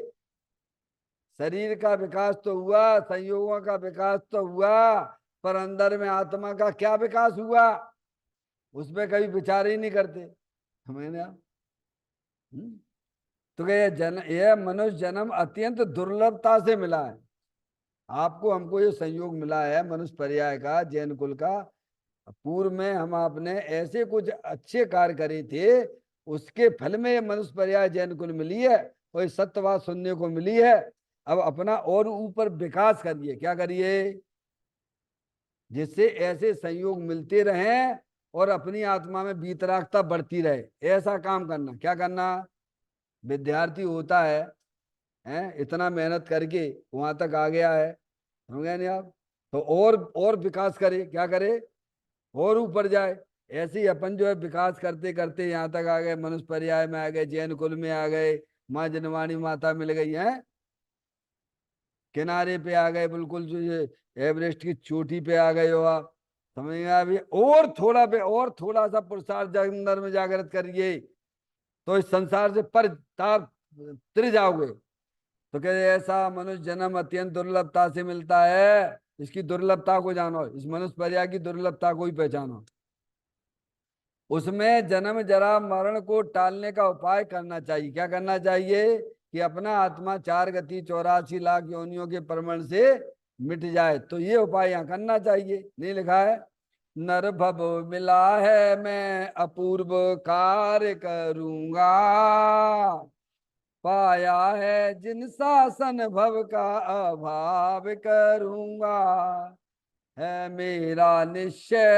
शरीर का विकास तो हुआ, संयोगों का विकास तो हुआ, पर अंदर में आत्मा का क्या विकास हुआ, उसमें कभी विचार ही नहीं करते। समझने आप? तो यह मनुष्य जन्म अत्यंत दुर्लभता से मिला है। आपको हमको ये संयोग मिला है मनुष्य पर्याय का, जैन कुल का। पूर्व में हम आपने ऐसे कुछ अच्छे कार्य करे थे, उसके फल में मनुष्य पर्याय जैन कुल मिली है, और सत्यवाद सुनने को मिली है। अब अपना और ऊपर विकास करिए। क्या करिए? जिससे ऐसे संयोग मिलते रहें और अपनी आत्मा में बीतरागता बढ़ती रहे, ऐसा काम करना। क्या करना? विद्यार्थी होता है, इतना मेहनत करके वहां तक आ गया है, समझ गए नहीं आप? तो और विकास करे। क्या करे? और ऊपर जाए। ऐसे ही अपन जो है विकास करते करते यहाँ तक आ गए, मनुष्य पर्याय में आ गए, जैन कुल में आ गए, माँ जनवाणी माता मिल गई है, किनारे पे आ गए, बिल्कुल जो ये एवरेस्ट की चोटी पे आ गए हो आप। समझ में अभी और थोड़ा पे और थोड़ा सा पुरुषार्थ अंदर में जागृत करिए, तो इस संसार से पर तार तिर जाओगे। तो कहते ऐसा मनुष्य जन्म अत्यंत दुर्लभता से मिलता है, इसकी दुर्लभता को जानो, इस मनुष्य पर्याय की दुर्लभता को ही पहचानो। उसमें जन्म जरा मरण को टालने का उपाय करना चाहिए। क्या करना चाहिए? कि अपना आत्मा 4 गति 84 लाख योनियों के परमण से मिट जाए, तो ये उपाय यहाँ करना चाहिए। नहीं लिखा है, नर भव मिला है मैं अपूर्व कार्य करूंगा, पाया है जिन शासन भव का अभाव करूंगा, है मेरा निश्चय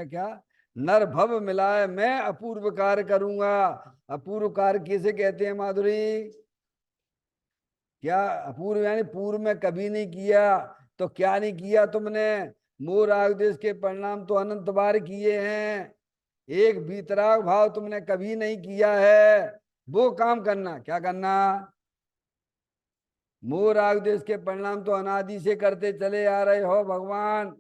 क्या, नर भव मिलाए मैं अपूर्व कार्य करूंगा। अपूर्व कार्य किसे कहते हैं माधुरी? क्या अपूर्व यानी पूर्व में कभी नहीं किया। तो क्या नहीं किया तुमने? मोर आदेश के परिणाम तो अनंत बार किए हैं, एक वीतराग भाव तुमने कभी नहीं किया है। वो काम करना। क्या करना? मोह राग देश के परिणाम तो अनादि से करते चले आ रहे हो भगवान।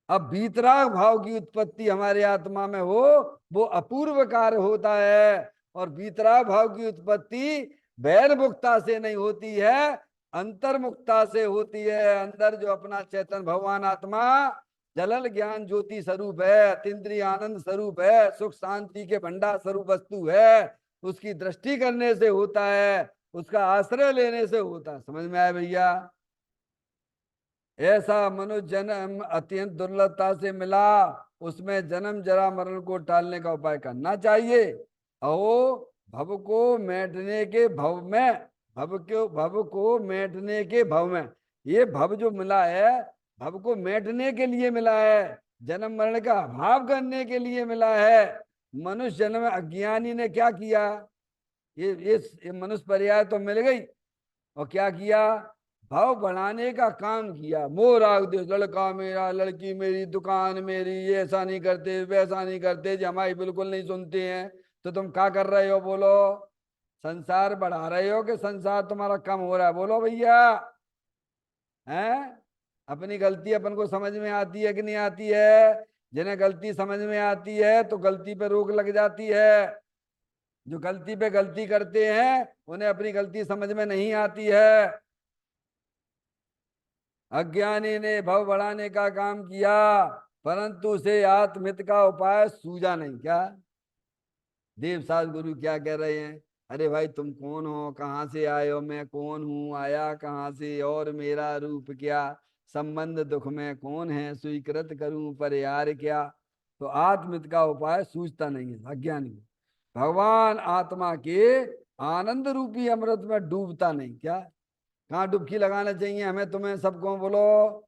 अब वीतराग भाव की उत्पत्ति हमारे आत्मा में हो, वो अपूर्व कार्य होता है। और वीतराग भाव की उत्पत्ति बहिर्मुखता से नहीं होती है, अंतर्मुखता से होती है। अंदर जो अपना चेतन भगवान आत्मा जलल ज्ञान ज्योति स्वरूप है, अतीन्द्रिय आनंद स्वरूप है, सुख शांति के भंडार स्वरूप वस्तु है, उसकी दृष्टि करने से होता है, उसका आश्रय लेने से होता है। समझ में आया भैया? ऐसा मनुष्य जन्म अत्यंत दुर्लभता से मिला, उसमें जन्म जरा मरण को टालने का उपाय करना चाहिए। ओ भव को मेटने के भव में, भव को मेटने के भव में, ये भव जो मिला है, भव को मेटने के लिए मिला है, जन्म मरण का अभाव करने के लिए मिला है। मनुष्य जन्म में अज्ञानी ने क्या किया? ये मनुष्य पर्याय तो मिल गई, और क्या किया? भाव बढ़ाने का काम किया। मोह राग देश, लड़का मेरा, लड़की मेरी, दुकान मेरी, ये ऐसा नहीं करते वैसा नहीं करते, जो हमारी बिल्कुल नहीं सुनते हैं। तो तुम क्या कर रहे हो बोलो? संसार बढ़ा रहे हो कि संसार तुम्हारा कम हो रहा है? बोलो भैया। हैं? अपनी गलती अपन को समझ में आती है कि नहीं आती है? जिन्हें गलती समझ में आती है तो गलती पे रोक लग जाती है। जो गलती पे गलती करते हैं उन्हें अपनी गलती समझ में नहीं आती है। अज्ञानी ने भव बढ़ाने का काम किया, परंतु उसे आत्महित का उपाय सूझा नहीं। क्या देवसास गुरु क्या कह रहे हैं? अरे भाई तुम कौन हो, कहाँ से आए हो? मैं कौन हूँ, आया कहाँ से, और मेरा रूप क्या, संबंध दुख में कौन है, स्वीकृत करूं पर यार क्या। तो आत्महित का उपाय सूझता नहीं है अज्ञानी को। भगवान आत्मा के आनंद रूपी अमृत में डूबता नहीं। क्या कहाँ डुबकी लगाना चाहिए हमें तुम्हें सबको बोलो?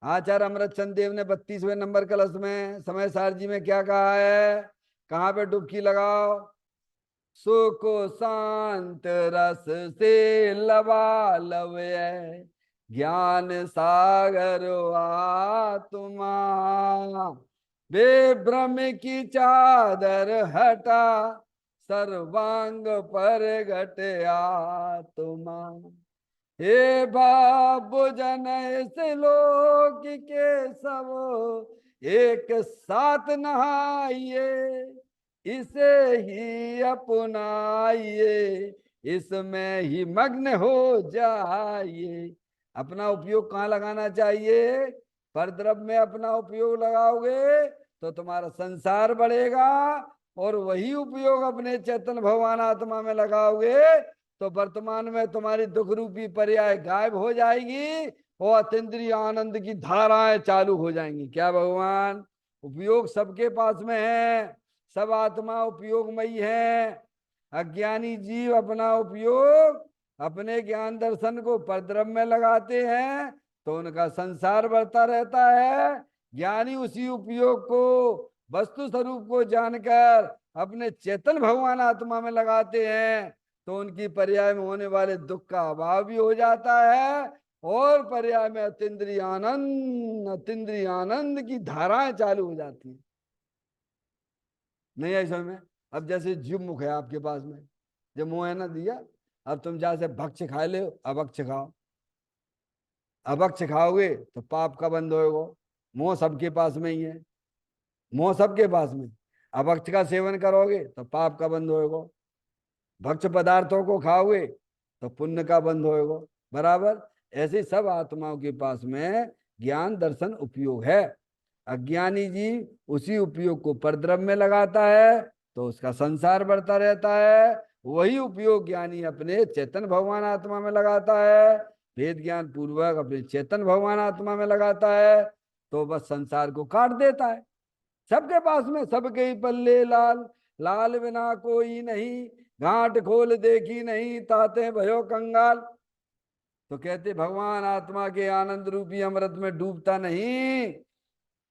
आचार्य अमृतचंद देव ने 32वें नंबर कलश में समय सार जी में क्या कहा है? कहाँ पे डुबकी लगाओ? सुख शांत रस से लबालब है, ज्ञान सागर आत्मा, बेभ्रम की चादर हटा, सर्वांग पर घट आत्मा। हे बाबू जन इस लोक के सब एक साथ नहाइए, इसे ही अपनाइए, इसमें ही मग्न हो जाइए। अपना उपयोग कहाँ लगाना चाहिए? परद्रव्य में अपना उपयोग लगाओगे तो तुम्हारा संसार बढ़ेगा, और वही उपयोग अपने चेतन भगवान आत्मा में लगाओगे तो वर्तमान में तुम्हारी दुख रूपी पर्याय गायब हो जाएगी, और अतीन्द्रिय आनंद की धाराएं चालू हो जाएंगी। क्या भगवान? उपयोग सबके पास में है, सब आत्मा उपयोगमयी है। अज्ञानी जीव अपना उपयोग अपने ज्ञान दर्शन को परद्रव्य में लगाते हैं तो उनका संसार बढ़ता रहता है। ज्ञानी उसी उपयोग को वस्तु स्वरूप को जानकर अपने चेतन भगवान आत्मा में लगाते हैं तो उनकी पर्याय में होने वाले दुख का अभाव भी हो जाता है, और पर्याय में अतीन्द्रिय आनंद, अतीन्द्रिय आनंद की धाराएं चालू हो जाती है। नहीं आई समझ में? अब जैसे जीव मुख है आपके पास में, जब मुंह है ना दिया, अब तुम जहां से भक्ष खा ले, अभक्ष खाओ, अभक्ष खाओगे तो पाप का बंद होएगा। मुंह सबके पास में ही है, मुंह सबके पास में। अभक्ष का सेवन करोगे तो पाप का बंद होएगा, भक्ष पदार्थों को खाओगे तो पुण्य का बंद होएगा। बराबर ऐसे सब आत्माओं के पास में ज्ञान दर्शन उपयोग है। अज्ञानी जी उसी उपयोग को परद्रव्य में लगाता है तो उसका संसार बढ़ता रहता है। वही उपयोग ज्ञानी अपने चेतन भगवान आत्मा में लगाता है, वेद ज्ञान पूर्वक अपने चेतन भगवान आत्मा में लगाता है, तो बस संसार को काट देता है। सबके पास में, सबके ही पल्ले लाल, लाल बिना कोई नहीं, घाट खोल देखी नहीं, ताते भयो कंगाल। तो कहते भगवान आत्मा के आनंद रूपी अमृत में डूबता नहीं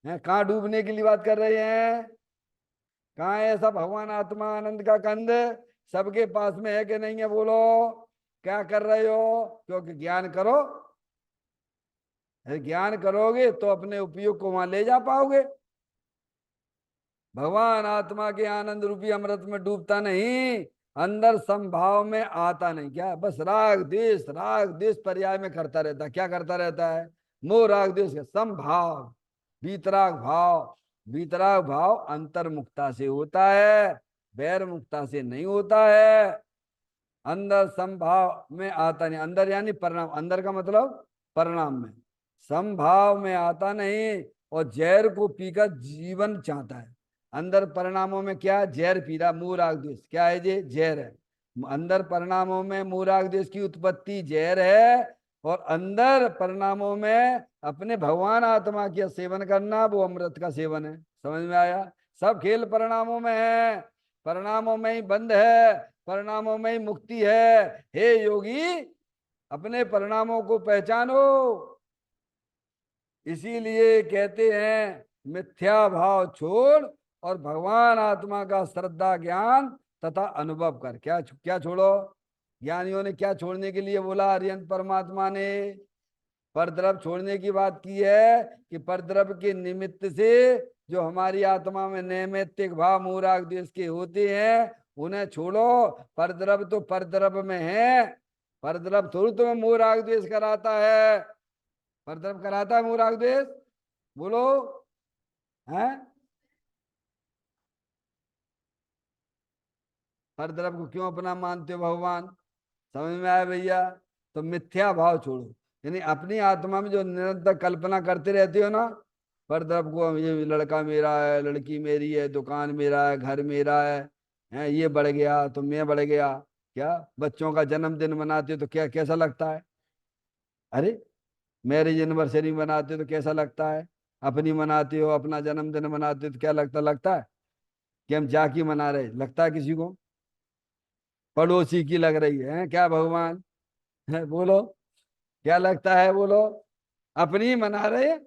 है। कहाँ डूबने के लिए बात कर रहे हैं? कहाँ है ऐसा भगवान आत्मा आनंद का कंद? सबके पास में है कि नहीं है? बोलो क्या कर रहे हो? क्योंकि ज्ञान करो, ज्ञान करोगे तो अपने उपयोग को वहां ले जा पाओगे। भगवान आत्मा के आनंद रूपी अमृत में डूबता नहीं, अंदर संभाव में आता नहीं। क्या बस राग देश पर्याय में करता रहता। क्या करता रहता है? मोह राग देश का संभाव, वीतराग भाव। वीतराग भाव अंतर्मुक्ता से होता है, बैर मुक्ता से नहीं होता है। अंदर संभाव में आता नहीं, अंदर यानी परिणाम, अंदर का मतलब परिणाम में, संभाव में आता नहीं। और जहर को पीकर जीवन चाहता है। अंदर परिणामों में क्या? जहर पी रहा, मूल राग द्वेष। क्या है ये? जहर है। अंदर परिणामों में मूल राग द्वेष की उत्पत्ति जहर है, और अंदर परिणामों में अपने भगवान आत्मा का सेवन करना, वो अमृत का सेवन है। समझ में आया? सब खेल परिणामों में है, परिणामों में ही बंद है, परिणामों में ही मुक्ति है। हे योगी, अपने परिणामों को पहचानो। इसीलिए कहते हैं मिथ्या भाव छोड़ और भगवान आत्मा का श्रद्धा ज्ञान तथा अनुभव कर। क्या क्या छोड़ो? ज्ञानियों ने क्या छोड़ने के लिए बोला? अरिहंत परमात्मा ने परद्रव्य छोड़ने की बात की है कि परद्रव्य के निमित्त से जो हमारी आत्मा में नैमित्तिक भाव मूराग देश के होते हैं उन्हें छोड़ो। परद्रव्य तो परद्रव्य में है, परद्रव्य थोड़ी तुम्हें मूराग द्वेष कराता है। परद्रव्य कराता है मूराग द्वेष? बोलो है? परद्रव्य को क्यों अपना मानते हो भगवान? समझ में आया भैया? तो मिथ्या भाव छोड़ो, यानी अपनी आत्मा में जो निरंतर कल्पना करते रहते हो ना, परद्रव्य को, ये लड़का मेरा है, लड़की मेरी है, दुकान मेरा है, घर मेरा है, ये बढ़ गया तो मैं बढ़ गया। क्या बच्चों का जन्मदिन मनाते हो तो क्या कैसा लगता है? अरे मैरिज एनिवर्सरी मनाते हो तो कैसा लगता है? अपनी मनाते हो, अपना जन्मदिन मनाते हो तो क्या लगता लगता है कि हम जाकी मना रहे? लगता है किसी को? पड़ोसी की लग रही है क्या भगवान? है बोलो क्या लगता है? बोलो अपनी ही मना रहे हैं।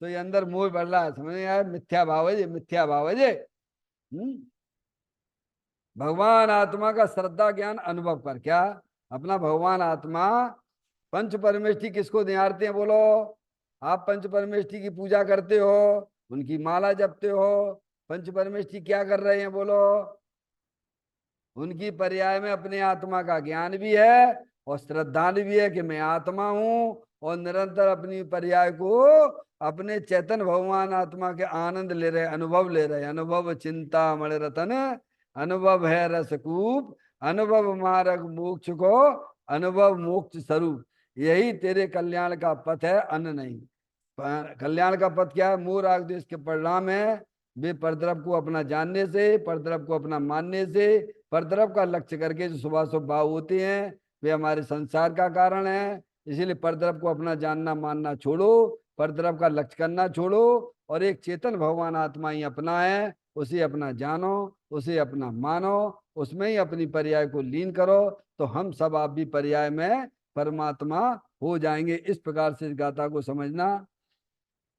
तो ये अंदर मोह बढ़ रहा है। समझ में आया? मिथ्या भाव है ये, मिथ्या भाव है ये। भगवान आत्मा का श्रद्धा ज्ञान अनुभव कर। क्या? अपना भगवान आत्मा, पंच परमेष्ठी किसको निहारते हैं? बोलो आप पंच परमेष्ठी की पूजा करते हो, उनकी माला जपते हो। पंच परमेष्ठी क्या कर रहे हैं? बोलो उनकी पर्याय में अपने आत्मा का ज्ञान भी है और श्रद्धा भी है कि मैं आत्मा हूं, और निरंतर अपनी पर्याय को अपने चैतन भगवान आत्मा के आनंद ले रहे, अनुभव ले रहे। अनुभव चिंता मण रतन, अनुभव है रसकूप, अनुभव मार्ग मोक्ष को, अनुभव मोक्ष स्वरूप। यही तेरे कल्याण का पथ है, अन्य नहीं। कल्याण का पथ क्या है? मोह राग देश के परिणाम है वे परद्रव को अपना जानने से, परद्रव को अपना मानने से, परद्रव का लक्ष्य करके जो शुभाशुभ भाव होते हैं वे हमारे संसार का कारण है। इसीलिए परद्रव को अपना जानना मानना छोड़ो, परद्रव का लक्ष्य करना छोड़ो, और एक चेतन भगवान आत्मा ही अपना है, उसे अपना जानो, उसे अपना मानो, उसमें ही अपनी पर्याय को लीन करो, तो हम सब आप भी पर्याय में परमात्मा हो जाएंगे। इस प्रकार से इस गाथा को समझना।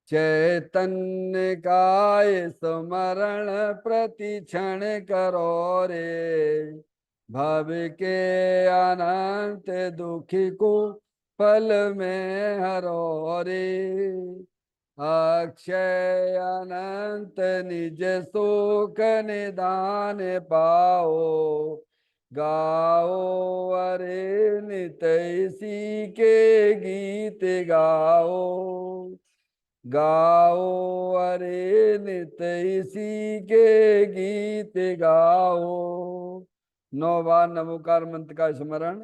चैतन्य काय स्मरण प्रति क्षण करो रे, भव के अनंत दुखी को फल में हरो रे। अक्षय अनंत निज सुख निदान पाओ। गाओ अरे नित इसी के गीत गाओ। गाओ अरे नित इसी के गीत गाओ। 9 बार नमोकार मंत्र का स्मरण।